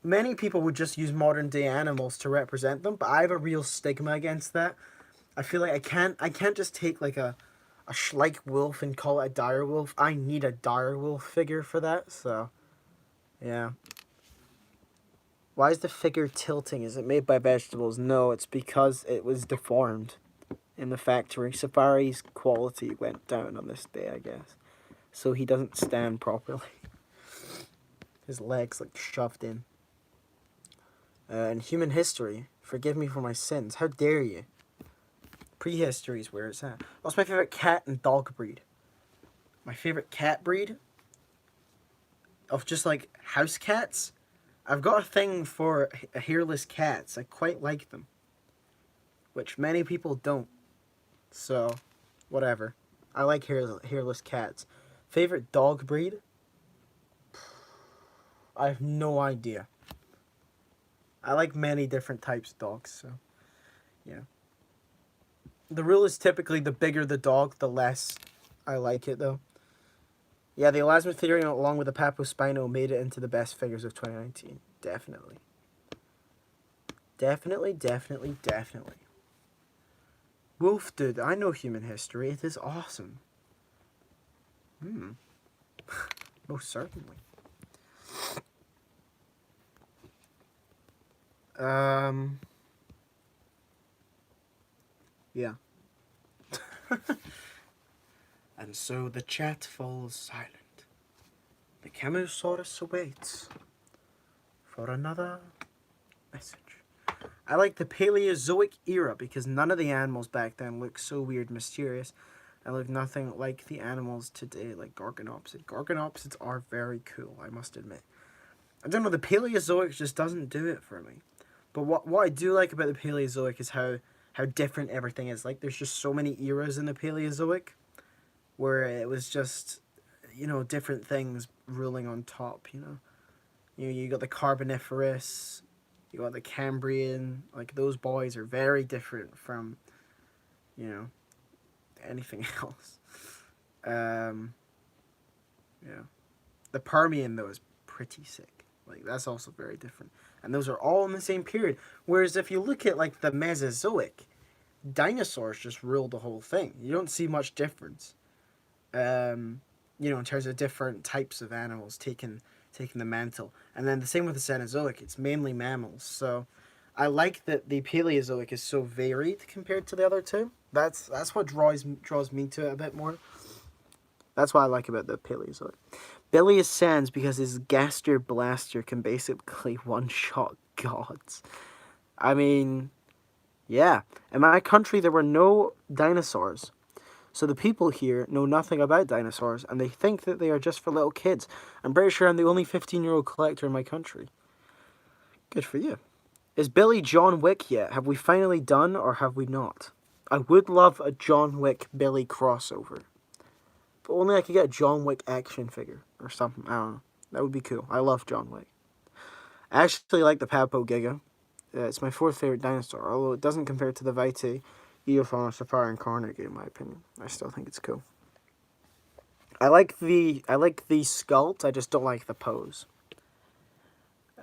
many people would just use modern day animals to represent them, but I have a real stigma against that. I feel like I can't just take like a Schleich wolf and call it a dire wolf. I need a dire wolf figure for that, so yeah. Why is the figure tilting? Is it made by vegetables? No, it's because it was deformed in the factory. Safari's quality went down on this day, I guess. So he doesn't stand properly. His legs like shoved in. In human history, forgive me for my sins. How dare you? Prehistory is where it's at. What's my favorite cat and dog breed? My favorite cat breed? Of just like house cats? I've got a thing for hairless cats. I quite like them. Which many people don't. So, whatever. I like hairless cats. Favorite dog breed? I have no idea. I like many different types of dogs, so yeah. The rule is typically the bigger the dog, the less I like it, though. Yeah, the Elasmotherium along with the Papospino made it into the best figures of 2019. Definitely. Definitely. Wolf Dude, I know human history. It is awesome. Most certainly. Yeah. And so the chat falls silent. The Camosaurus awaits for another message. I like the Paleozoic era because none of the animals back then looked so weird, mysterious, and look nothing like the animals today, like Gorgonopsids. Gorgonopsids are very cool, I must admit. I don't know, the Paleozoic just doesn't do it for me. But what I do like about the Paleozoic is how different everything is. Like, there's just so many eras in the Paleozoic where it was just, you know, different things ruling on top, you know. You got the Carboniferous, you got the Cambrian. Like, those boys are very different from, you know, anything else. Yeah. The Permian, though, is pretty sick. Like, that's also very different. And those are all in the same period. Whereas if you look at, like, the Mesozoic, dinosaurs just ruled the whole thing. You don't see much difference. You know, in terms of different types of animals taking the mantle. And then the same with the Cenozoic. It's mainly mammals. So I like that the Paleozoic is so varied compared to the other two. That's what draws me to it a bit more. That's what I like about the Paleozoic. Billy is sans because his Gaster Blaster can basically one-shot gods. I mean, yeah. In my country, there were no dinosaurs. So the people here know nothing about dinosaurs, and they think that they are just for little kids. I'm pretty sure I'm the only 15-year-old collector in my country. Good for you. Is Billy John Wick yet? Have we finally done, or have we not? I would love a John Wick Billy crossover. But only I could get a John Wick action figure or something. I don't know. That would be cool. I love John Wick. I actually like the Papo Giga. It's my fourth favorite dinosaur, although it doesn't compare to the Vitae, Eofauna, Safari, and Carnegie in my opinion. I still think it's cool. I like the sculpt. I just don't like the pose.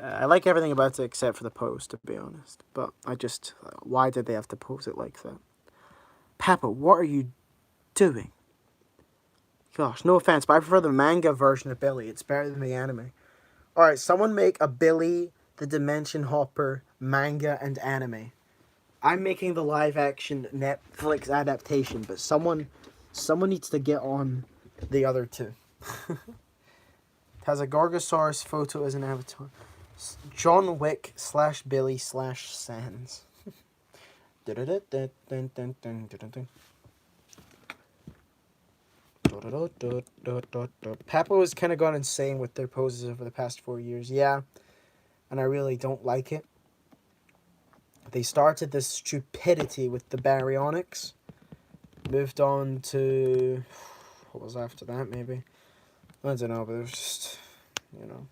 I like everything about it except for the pose, to be honest. But I just, why did they have to pose it like that? Papa, what are you doing? Gosh, no offense, but I prefer the manga version of Billy. It's better than the anime. Alright, someone make a Billy the Dimension Hopper manga and anime. I'm making the live action Netflix adaptation, but someone needs to get on the other two. It has a Gorgosaurus photo as an avatar. John Wick / Billy / Sans. Papo has kind of gone insane with their poses over the past 4 years. Yeah, and I really don't like it. They started this stupidity with the baryonyx. Moved on to... what was after that, maybe? I don't know, but it was just... you know.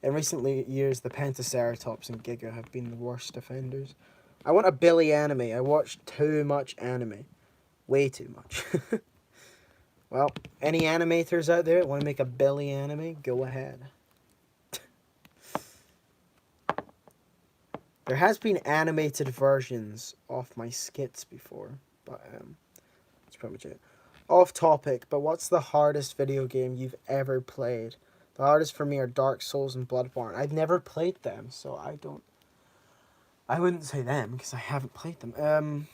In recent years, the Pentaceratops and Giga have been the worst offenders. I want a Billy anime. I watched too much anime. Way too much. Well, any animators out there that want to make a Billy anime, go ahead. There has been animated versions of my skits before, but that's pretty much it. Off topic, but what's the hardest video game you've ever played? The hardest for me are Dark Souls and Bloodborne. I've never played them, so I wouldn't say them, because I haven't played them.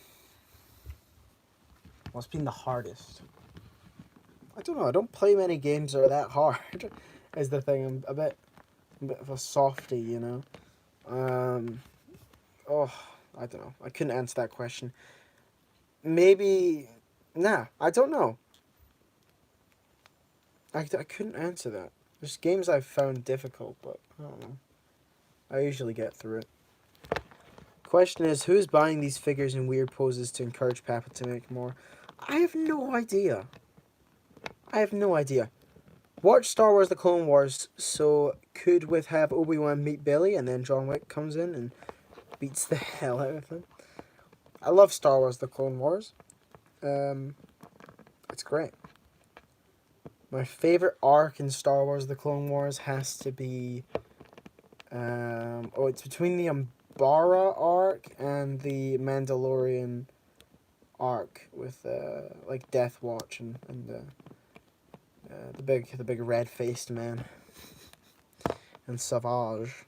What's been the hardest? I don't know, I don't play many games that are that hard, is the thing. I'm a bit of a softie, you know? I don't know. I couldn't answer that question. Maybe... nah, I don't know. I couldn't answer that. There's games I've found difficult, but I don't know. I usually get through it. Question is, who's buying these figures in weird poses to encourage Papa to make more? I have no idea. Watch Star Wars The Clone Wars, so could have Obi-Wan meet Billy, and then John Wick comes in and beats the hell out of him. I love Star Wars The Clone Wars. It's great. My favorite arc in Star Wars The Clone Wars has to be... it's between the Umbara arc and the Mandalorian arc with like Death Watch and the big red-faced man and Savage.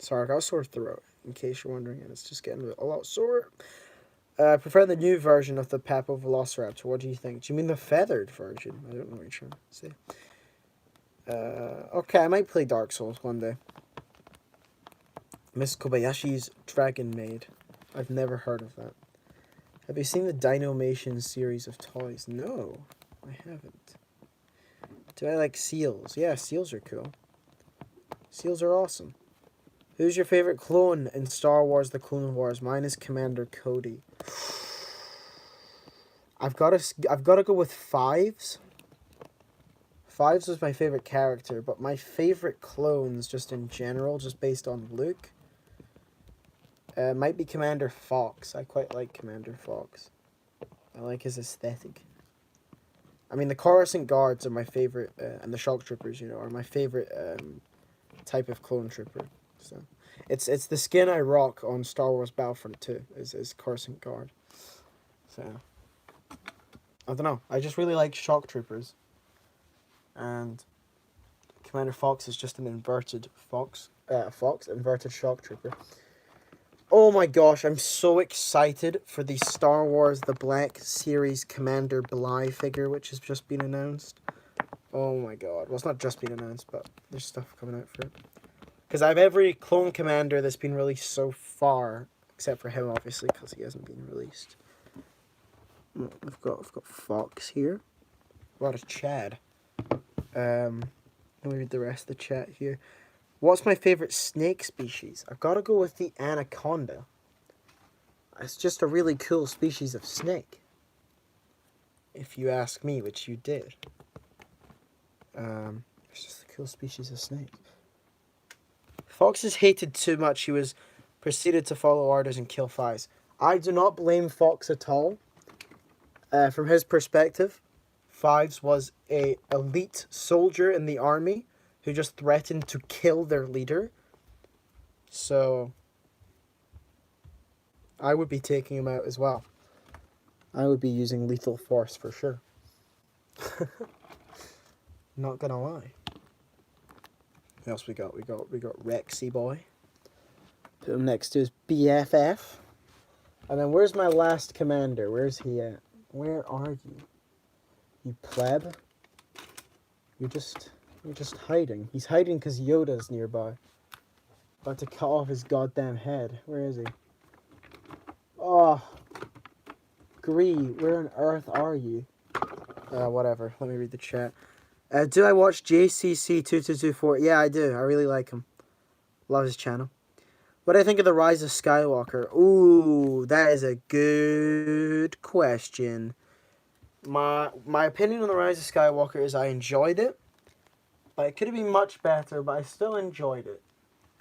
Sorry, I got a sore throat, in case you're wondering, and it's just getting a lot sore. I prefer the new version of the Papo Velociraptor. What do you think? Do you mean the feathered version? I don't know what you're trying to say. Okay, I might play Dark Souls one day. Miss Kobayashi's Dragon Maid. I've never heard of that. Have you seen the Dinomation series of toys? No, I haven't. Do I like seals? Yeah, seals are cool. Seals are awesome. Who's your favorite clone in Star Wars The Clone Wars? Mine is Commander Cody. I've got to go with Fives. Fives was my favorite character, but my favorite clones, just in general, just based on look, might be Commander Fox. I quite like Commander Fox. I like his aesthetic. I mean, the Coruscant Guards are my favorite, and the Shock Troopers, are my favorite type of clone trooper. So, it's the skin I rock on Star Wars Battlefront 2, is Coruscant Guard. So, I don't know. I just really like Shock Troopers. And Commander Fox is just an inverted inverted Shock Trooper. Oh my gosh, I'm so excited for the Star Wars The Black Series Commander Bly figure, which has just been announced. Oh my god. Well, it's not just been announced, but there's stuff coming out for it. Because I have every clone commander that's been released so far, except for him, obviously, because he hasn't been released. I've got Fox here. A lot of Chad. Let me read the rest of the chat here. What's my favorite snake species? I've got to go with the anaconda. It's just a really cool species of snake. If you ask me, which you did. It's just a cool species of snake. Fox is hated too much. He was proceeded to follow orders and kill flies. I do not blame Fox at all. From his perspective, Fives was a elite soldier in the army who just threatened to kill their leader. So I would be taking him out as well. I would be using lethal force for sure. Not gonna lie. What else we got? We got Rexy boy. Put him next to his BFF. And then where's my last commander? Where's he at? Where are you? You pleb? You're just hiding. He's hiding because Yoda's nearby. About to cut off his goddamn head. Where is he? Oh. Gree, where on earth are you? Whatever. Let me read the chat. Do I watch JCC2224? Yeah, I do. I really like him. Love his channel. What do I think of The Rise of Skywalker? Ooh, that is a good question. My opinion on The Rise of Skywalker is I enjoyed it. But it could have been much better, but I still enjoyed it.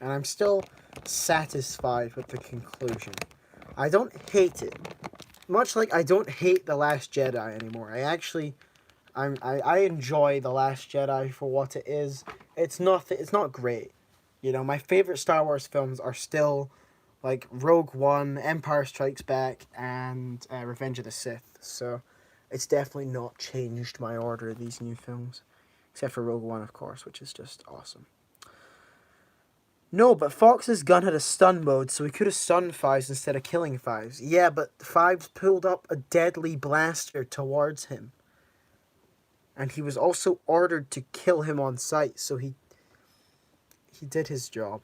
And I'm still satisfied with the conclusion. I don't hate it. Much like I don't hate The Last Jedi anymore. I enjoy The Last Jedi for what it is. It's not great. You know, my favorite Star Wars films are still like Rogue One, Empire Strikes Back, and Revenge of the Sith. So it's definitely not changed my order of these new films. Except for Rogue One, of course, which is just awesome. No, but Fox's gun had a stun mode, so he could have stunned Fives instead of killing Fives. Yeah, but Fives pulled up a deadly blaster towards him. And he was also ordered to kill him on sight, so he did his job.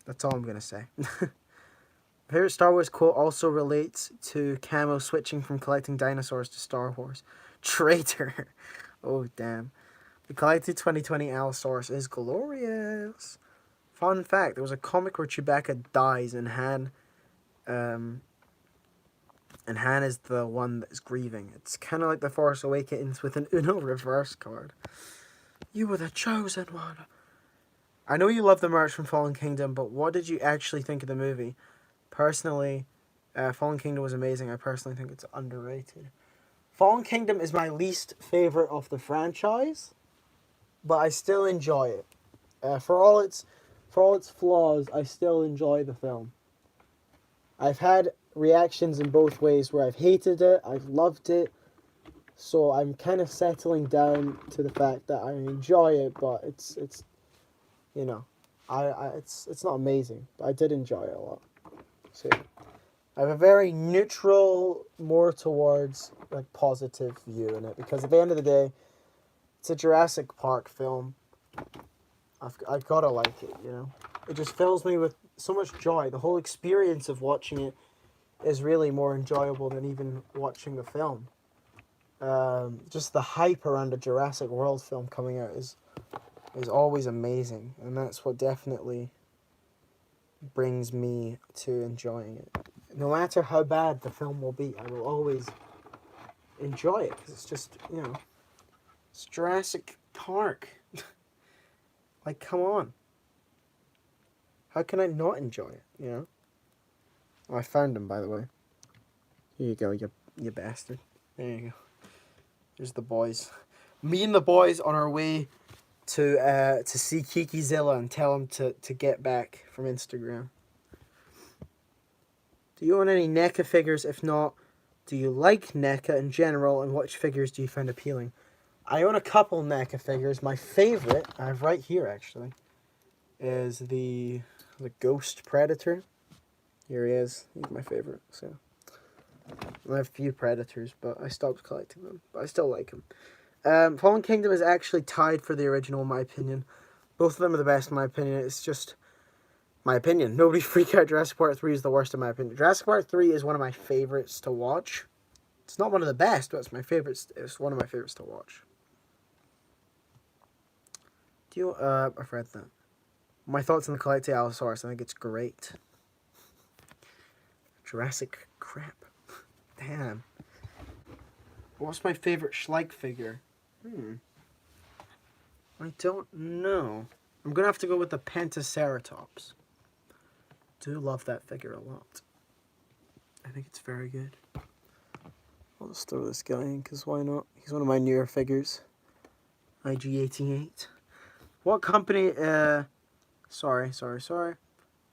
That's all I'm going to say. Favorite Star Wars quote also relates to Camo switching from collecting dinosaurs to Star Wars. Traitor. Oh, damn. The collected 2020 Allosaurus is glorious. Fun fact, there was a comic where Chewbacca dies and Han is the one that is grieving. It's kind of like The Force Awakens with an Uno reverse card. You were the chosen one. I know you love the merch from Fallen Kingdom, but what did you actually think of the movie? Personally, Fallen Kingdom was amazing. I personally think it's underrated. Fallen Kingdom is my least favorite of the franchise, but I still enjoy it. For all its flaws, I still enjoy the film. I've had reactions in both ways where I've hated it, I've loved it, so I'm kind of settling down to the fact that I enjoy it, but it's you know, it's not amazing, but I did enjoy it a lot. So I have a very neutral, more towards like positive view in it, because at the end of the day, it's a Jurassic Park film. I've gotta like it, you know. It just fills me with so much joy. The whole experience of watching it is really more enjoyable than even watching the film. Just the hype around a Jurassic World film coming out is always amazing, and that's what definitely brings me to enjoying it. No matter how bad the film will be, I will always enjoy it, because it's just, you know, it's Jurassic Park. Like, come on. How can I not enjoy it, you know? Oh, I found him, by the way. Here you go, you bastard. There you go. There's the boys. Me and the boys on our way to see Kikizilla and tell him to get back from Instagram. Do you own any NECA figures? If not, do you like NECA in general, and which figures do you find appealing? I own a couple NECA figures. My favorite, I have right here actually, is the Ghost Predator. Here he is. He's my favorite. So I have a few predators, but I stopped collecting them. But I still like him. Fallen Kingdom is actually tied for the original, in my opinion. Both of them are the best, in my opinion. It's just my opinion. Nobody freak out. Jurassic Park 3 is the worst, in my opinion. Jurassic Park 3 is one of my favorites to watch. It's not one of the best, but it's my favorites. It's one of my favorites to watch. Do you? I've read that. My thoughts on the collected Allosaurus. I think it's great. Jurassic crap. Damn. What's my favorite Schleich figure? I don't know. I'm gonna have to go with the Pentaceratops. Do love that figure a lot. I think it's very good. I'll just throw this guy in, because why not? He's one of my newer figures. IG-88. What company, sorry.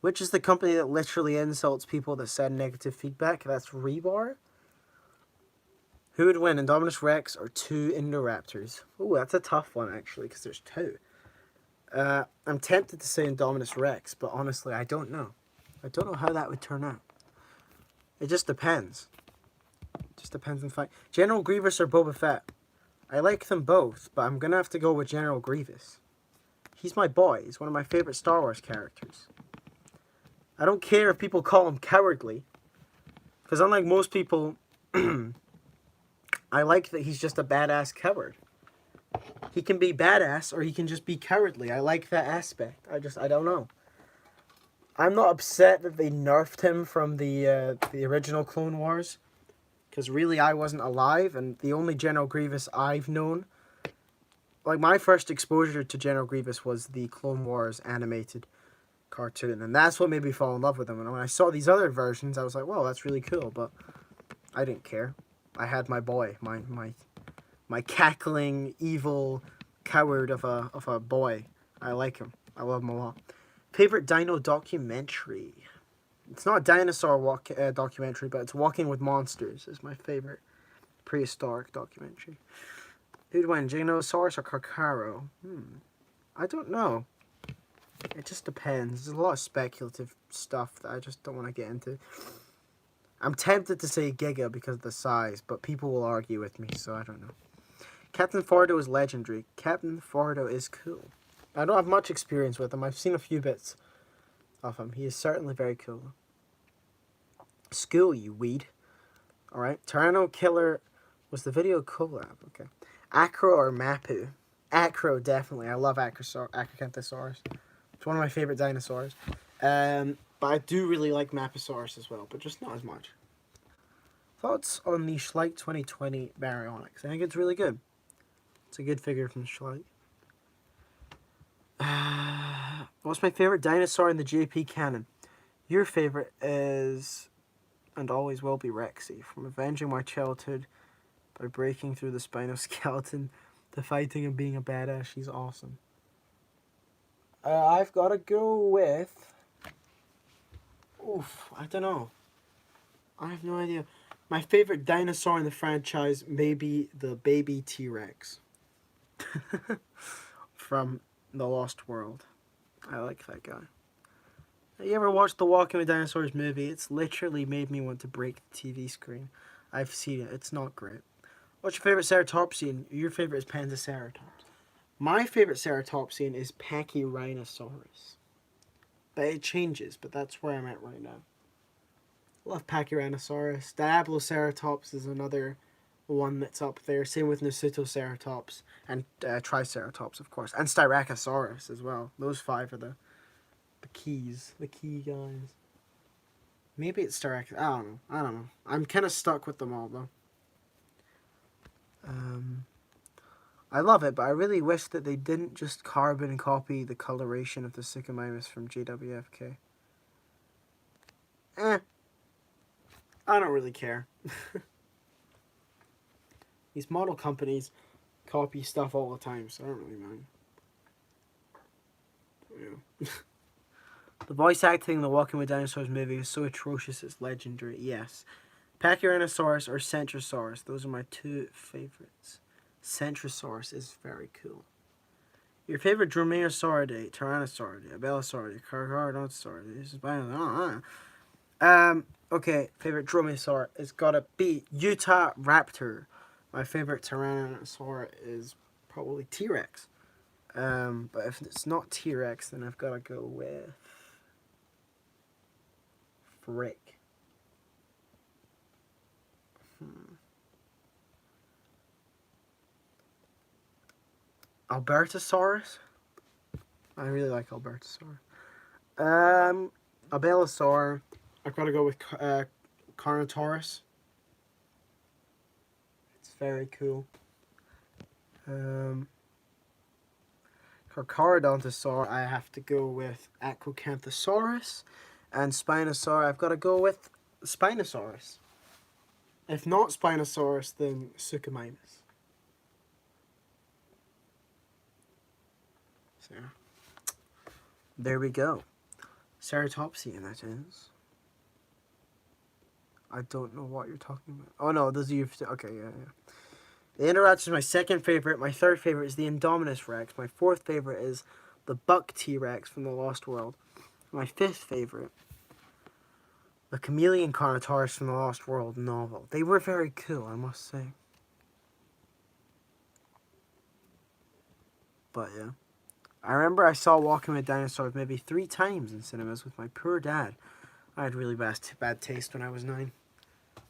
Which is the company that literally insults people that send negative feedback? That's Rebar. Who would win, Indominus Rex or 2 Indoraptors? Oh, that's a tough one, actually, because there's 2. I'm tempted to say Indominus Rex, but honestly, I don't know. I don't know how that would turn out. It just depends. Just depends on the fight. General Grievous or Boba Fett? I like them both, but I'm going to have to go with General Grievous. He's my boy. He's one of my favorite Star Wars characters. I don't care if people call him cowardly, because unlike most people, I like that he's just a badass coward. He can be badass or he can just be cowardly. I like that aspect. I don't know. I'm not upset that they nerfed him from the original Clone Wars, because really I wasn't alive, and the only General Grievous I've known, like my first exposure to General Grievous was the Clone Wars animated cartoon, and that's what made me fall in love with him. And when I saw these other versions, I was like, "Whoa, that's really cool," but I didn't care. I had my boy, my cackling, evil coward of a boy. I like him. I love him a lot. Favorite Dino documentary? It's not a dinosaur documentary, but it's Walking with Monsters. Is my favorite prehistoric documentary. Who'd win, Giganotosaurus or Carcaro? I don't know. It just depends. There's a lot of speculative stuff that I just don't want to get into. I'm tempted to say Giga because of the size, but people will argue with me, so I don't know. Captain Fordo is legendary. Captain Fordo is cool. I don't have much experience with him. I've seen a few bits of him. He is certainly very cool. School, you weed. Alright. Tyranno Killer was the video collab. Okay. Acro or Mapu? Acro, definitely. I love Acrocanthosaurus. It's one of my favorite dinosaurs. But I do really like Maposaurus as well, but just not as much. Thoughts on the Schleich 2020 Baryonyx? I think it's really good. It's a good figure from Schleich. What's my favorite dinosaur in the JP canon? Your favorite is, and always will be, Rexy. From avenging my childhood by breaking through the Spinoskeleton to fighting and being a badass, she's awesome. I've got to go with... Oof, I don't know. I have no idea. My favorite dinosaur in the franchise may be the baby T-Rex. From The Lost World. I like that guy. You ever watched the Walking with Dinosaurs movie? It's literally made me want to break the TV screen. I've seen it. It's not great. What's your favorite Ceratopsian? Your favorite is Pandaceratops. My favorite Ceratopsian is Pachyrhinosaurus. But it changes, but that's where I'm at right now. Love Pachyrhinosaurus. Diabloceratops is another one that's up there. Same with Nasutoceratops and Triceratops, of course. And Styracosaurus as well. Those 5 are the key guys. Maybe it's Styracosaurus. I don't know. I'm kind of stuck with them all, though. I love it, but I really wish that they didn't just carbon copy the coloration of the Sycomimus from JWFK. I don't really care. These model companies copy stuff all the time, so I don't really mind. Yeah. The voice acting in the Walking with Dinosaurs movie is so atrocious it's legendary. Yes. Pachyrhinosaurus or Centrosaurus. Those are my 2 favorites. Centrosaurus is very cool. Your favorite Dromaeosauridae, Tyrannosauridae, Abelisauridae, Carcharodontosauridae. This is Okay, favorite dromaeosaur is gotta be Utah Raptor. My favorite tyrannosaur is probably T-Rex. But if it's not T-Rex, then I've gotta go with Frick. Albertosaurus. I really like Albertosaur. Abelisaur. I've got to go with Carnotaurus. It's very cool. Carcharodontosaur, I have to go with Acrocanthosaurus. And Spinosaur, I've got to go with Spinosaurus. If not Spinosaurus, then Suchomimus. So, there we go. Ceratopsian, that is. I don't know what you're talking about. Oh no, those are your... Okay, yeah. The Indoraptor is my second favorite. My third favorite is the Indominus Rex. My fourth favorite is the Buck T-Rex from the Lost World. My fifth favorite, the Chameleon Carnotaurus from the Lost World novel. They were very cool, I must say. But yeah. I remember I saw Walking with Dinosaurs maybe 3 times in cinemas with my poor dad. I had really bad taste when I was 9.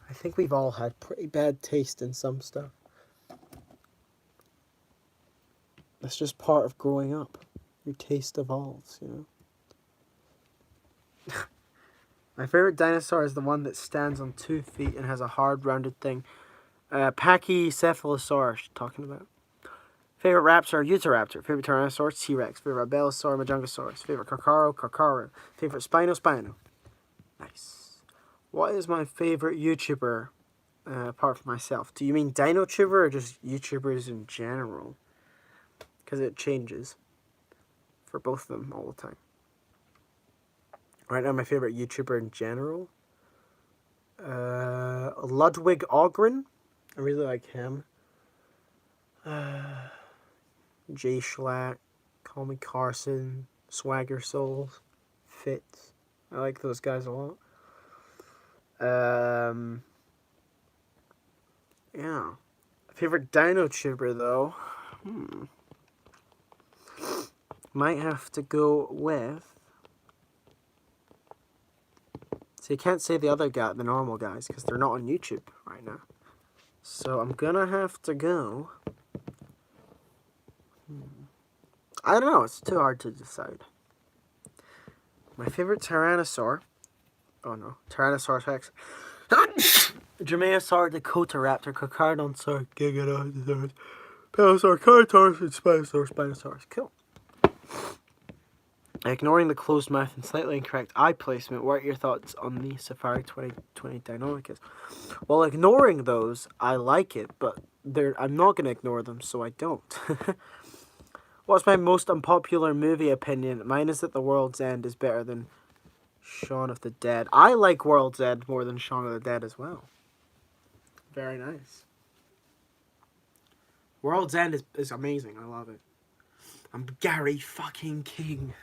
I think we've all had pretty bad taste in some stuff. That's just part of growing up. Your taste evolves, you know. My favorite dinosaur is the one that stands on 2 feet and has a hard, rounded thing. Pachycephalosaurus, talking about. Favorite raptor, Utahraptor. Favorite Tyrannosaurus, T-Rex. Favorite Abelisaur, Majungasaurus. Favorite Carcharodontosaurus. Favorite Spino. Nice. What is my favorite YouTuber, apart from myself? Do you mean DinoTuber or just YouTubers in general? Because it changes for both of them all the time. Right now, my favorite YouTuber in general, Ludwig Ogren. I really like him. Jay Schlatt, Call Me Carson, Swagger Souls, Fitz. I like those guys a lot. Yeah. Favorite DinoTuber though. Might have to go with... So you can't say the other guy, the normal guys, because they're not on YouTube right now. So I'm gonna have to go... I don't know, it's too hard to decide. My favorite Tyrannosaur... Oh no, Tyrannosaurus Rex. Dromaeosaur, Dakotaraptor, Carcharodontosaurus, Giganotosaurus, Paleozoic, Carnotaurus, and Spinosaurus. Cool. Ignoring the closed mouth and slightly incorrect eye placement, what are your thoughts on the Safari 2020 Deinonychus? Well, ignoring those, I like it, but I'm not going to ignore them, so I don't. What's my most unpopular movie opinion? Mine is that The World's End is better than Shaun of the Dead. I like World's End more than Shaun of the Dead as well. Very nice. World's End is amazing. I love it. I'm Gary fucking King.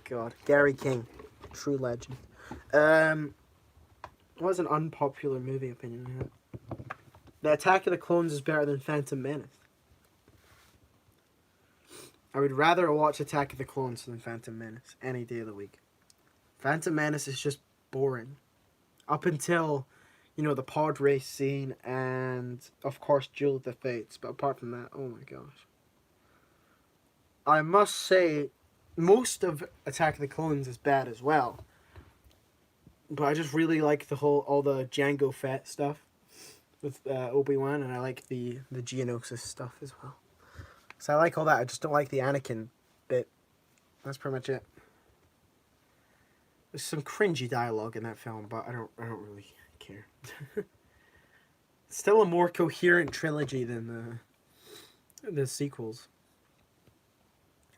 God, Gary King. True legend. What was an unpopular movie opinion I had? The Attack of the Clones is better than Phantom Menace. I would rather watch Attack of the Clones than Phantom Menace any day of the week. Phantom Menace is just boring. Up until, you know, the pod race scene and, of course, Duel of the Fates. But apart from that, oh my gosh. I must say, most of Attack of the Clones is bad as well. But I just really like all the Jango Fett stuff with Obi-Wan, and I like the Geonosis stuff as well. So I like all that. I just don't like the Anakin bit. That's pretty much it. There's some cringy dialogue in that film, but I don't really care. It's still a more coherent trilogy than the sequels.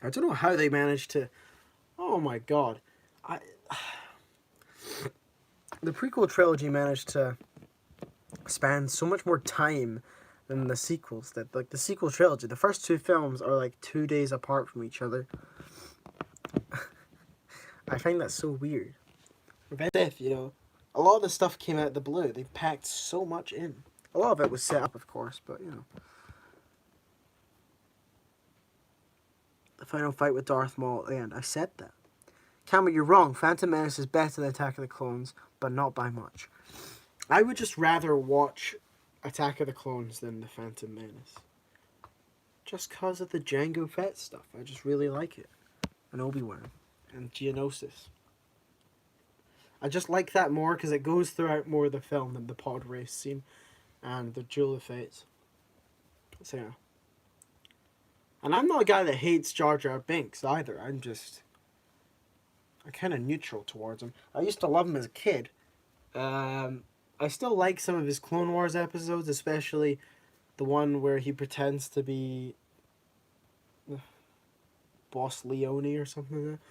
I don't know how they managed to... Oh my god. The prequel trilogy managed to span so much more time than the sequels. That, like, the sequel trilogy, the first 2 films are like 2 days apart from each other. I find that so weird. If, you know, a lot of the stuff came out of the blue. They packed so much in. A lot of it was set up, of course, but, you know. The final fight with Darth Maul at the end. I said that. Cameron, you're wrong. Phantom Menace is better than Attack of the Clones, but not by much. I would just rather watch Attack of the Clones than the Phantom Menace. Just because of the Jango Fett stuff. I just really like it. And Obi-Wan. And Geonosis. I just like that more because it goes throughout more of the film than the pod race scene and the Duel of Fates. So yeah. And I'm not a guy that hates Jar Jar Binks either. I'm kind of neutral towards him. I used to love him as a kid. I still like some of his Clone Wars episodes, especially the one where he pretends to be Boss Leone or something like that.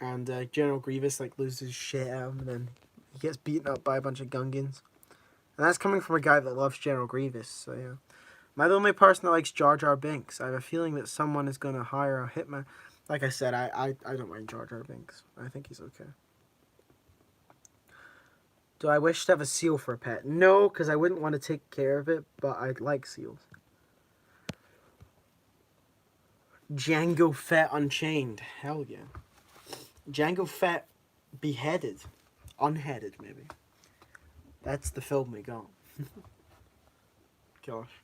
And General Grievous like loses shit at him, and then he gets beaten up by a bunch of Gungans. And that's coming from a guy that loves General Grievous, so yeah. Am I the only person that likes Jar Jar Binks? I have a feeling that someone is going to hire a hitman. Like I said, I don't mind Jar Jar Binks. I think he's okay. Do I wish to have a seal for a pet? No, because I wouldn't want to take care of it, but I'd like seals. Jango Fett Unchained. Hell yeah. Jango Fett beheaded. Unheaded, maybe. That's the film we got. Gosh.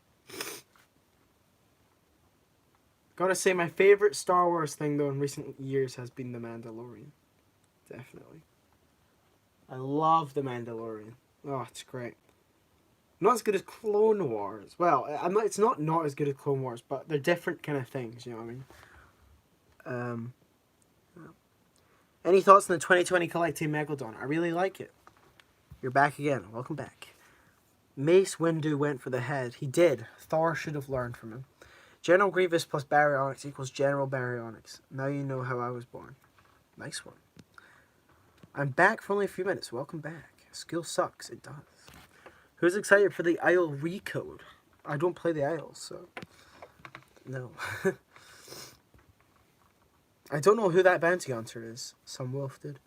Gotta say, my favorite Star Wars thing, though, in recent years has been The Mandalorian. Definitely. I love The Mandalorian. Oh, it's great. Not as good as Clone Wars. Well, it's not as good as Clone Wars, but they're different kind of things, you know what I mean? Any thoughts on the 2020 Collecting Megalodon? I really like it. You're back again. Welcome back. Mace Windu went for the head. He did. Thor should have learned from him. General Grievous plus Baryonyx equals General Baryonyx. Now you know how I was born. Nice one. I'm back for only a few minutes. Welcome back. Skill sucks. It does. Who's excited for the Isle recode? I don't play the Isles, so... No. I don't know who that bounty hunter is. Some wolf did.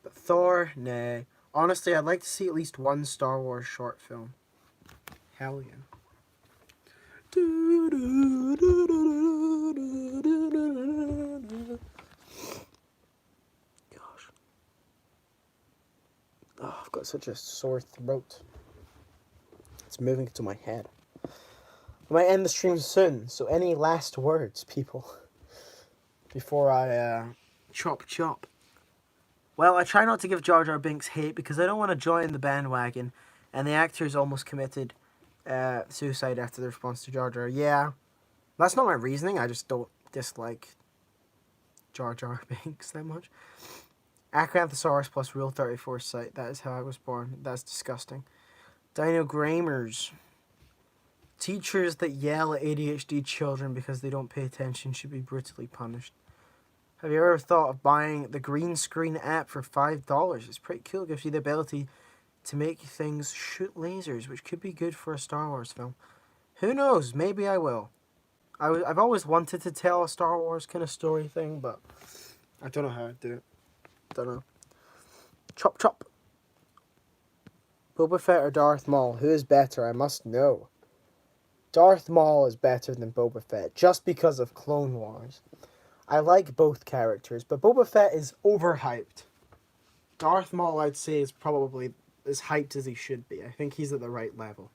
But Thor? Nah. Honestly, I'd like to see at least one Star Wars short film. Hell yeah. Gosh. Oh, I've got such a sore throat. It's moving to my head. I might end the stream soon, so any last words, people? Before I chop. Well, I try not to give Jar Jar Binks hate because I don't want to join the bandwagon, and the actors almost committed suicide after their response to Jar Jar. Yeah, that's not my reasoning. I just don't dislike Jar Jar Binks that much. Acranthosaurus plus Rule 34 sight. That is how I was born. That's disgusting. Dino Gramers. Teachers that yell at ADHD children because they don't pay attention should be brutally punished. Have you ever thought of buying the green screen app for $5? It's pretty cool. It gives you the ability to make things shoot lasers, which could be good for a Star Wars film. Who knows? Maybe I will. I've always wanted to tell a Star Wars kind of story thing, but I don't know how I'd do it. Don't know. Chop. Boba Fett or Darth Maul? Who is better? I must know. Darth Maul is better than Boba Fett, just because of Clone Wars. I like both characters, but Boba Fett is overhyped. Darth Maul, I'd say, is probably as hyped as he should be. I think he's at the right level.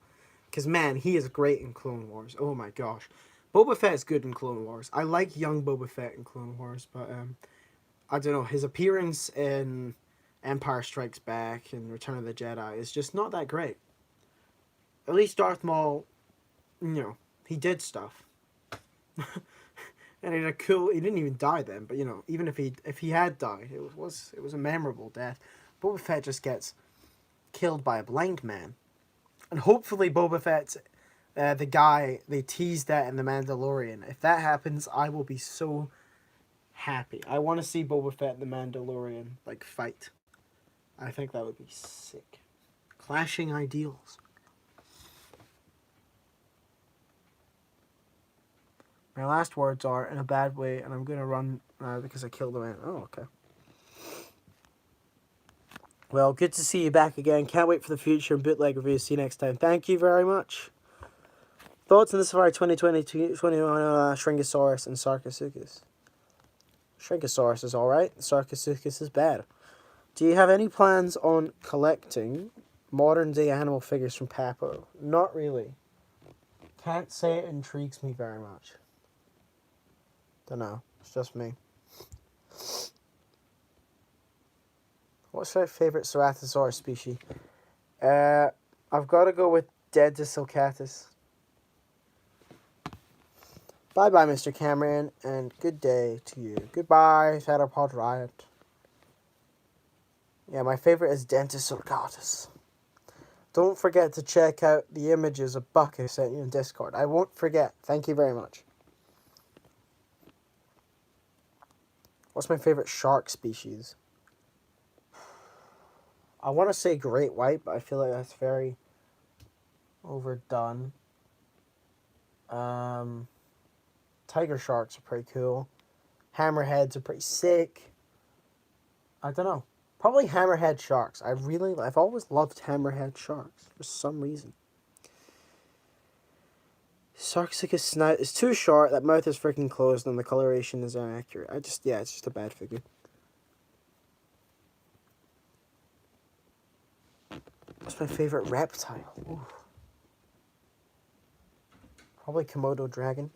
Because, man, he is great in Clone Wars. Oh my gosh. Boba Fett is good in Clone Wars. I like young Boba Fett in Clone Wars, but I don't know. His appearance in Empire Strikes Back and Return of the Jedi is just not that great. At least Darth Maul, you know, he did stuff. And he didn't even die then, but you know, even if he had died, it was a memorable death. Boba Fett just gets killed by a blind man. And hopefully Boba Fett's the guy they teased at in The Mandalorian. If that happens, I will be so happy. I want to see Boba Fett and The Mandalorian like fight. I think that would be sick. Clashing ideals. My last words are, in a bad way, and I'm going to run because I killed a man. Oh, okay. Well, good to see you back again. Can't wait for the future and bootleg reviews. See you next time. Thank you very much. Thoughts on the Safari 2022 Shrinkosaurus and Sarcosuchus? Shrinkosaurus is alright. Sarcosuchus is bad. Do you have any plans on collecting modern day animal figures from Papo? Not really. Can't say it intrigues me very much. Don't know. It's just me. What's your favorite Ceratosaurus species? I've got to go with Dentacilcatus. Bye-bye, Mr. Cameron, and good day to you. Goodbye, Theropod Riot. Yeah, my favorite is Dentacilcatus. Don't forget to check out the images of Buck I sent you in Discord. I won't forget. Thank you very much. What's my favorite shark species? I want to say great white, but I feel like that's very overdone. Tiger sharks are pretty cool. Hammerheads are pretty sick. I don't know. Probably hammerhead sharks. I've always loved hammerhead sharks for some reason. Sarcosuchus snout is too short, that mouth is freaking closed, and the coloration is inaccurate. It's just a bad figure. What's my favorite reptile? Ooh. Probably Komodo dragon.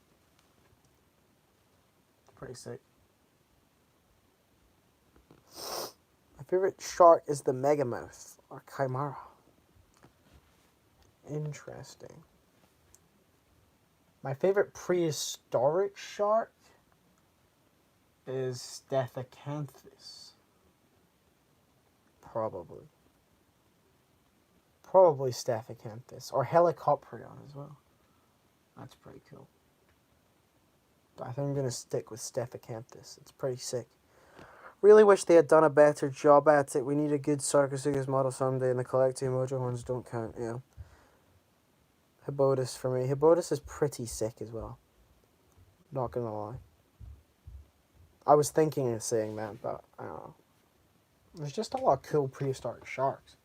Pretty sick. My favorite shark is the megamouth, or chimera. Interesting. My favorite prehistoric shark is Stephacanthus. Probably Stephacanthus. Or Helicoprion as well. That's pretty cool. But I think I'm going to stick with Stephacanthus. It's pretty sick. Really wish they had done a better job at it. We need a good Sarcosuchus model someday, and the collecting Mojo ones don't count, yeah. Hibotus for me. Hibotus is pretty sick as well. Not gonna lie. I was thinking of saying that, but I don't know. There's just a lot of cool prehistoric sharks.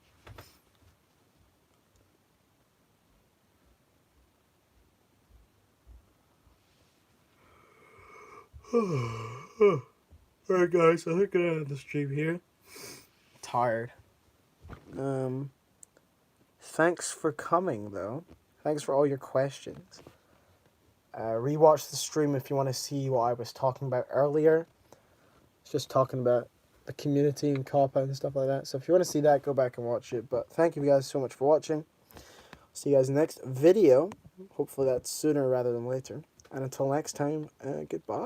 Alright guys, I think I'm gonna end the stream here. Tired. Thanks for coming though. Thanks for all your questions. Rewatch the stream if you want to see what I was talking about earlier. It's just talking about the community and COPPA and stuff like that. So if you want to see that, go back and watch it. But thank you guys so much for watching. See you guys next video. Hopefully that's sooner rather than later. And until next time, goodbye.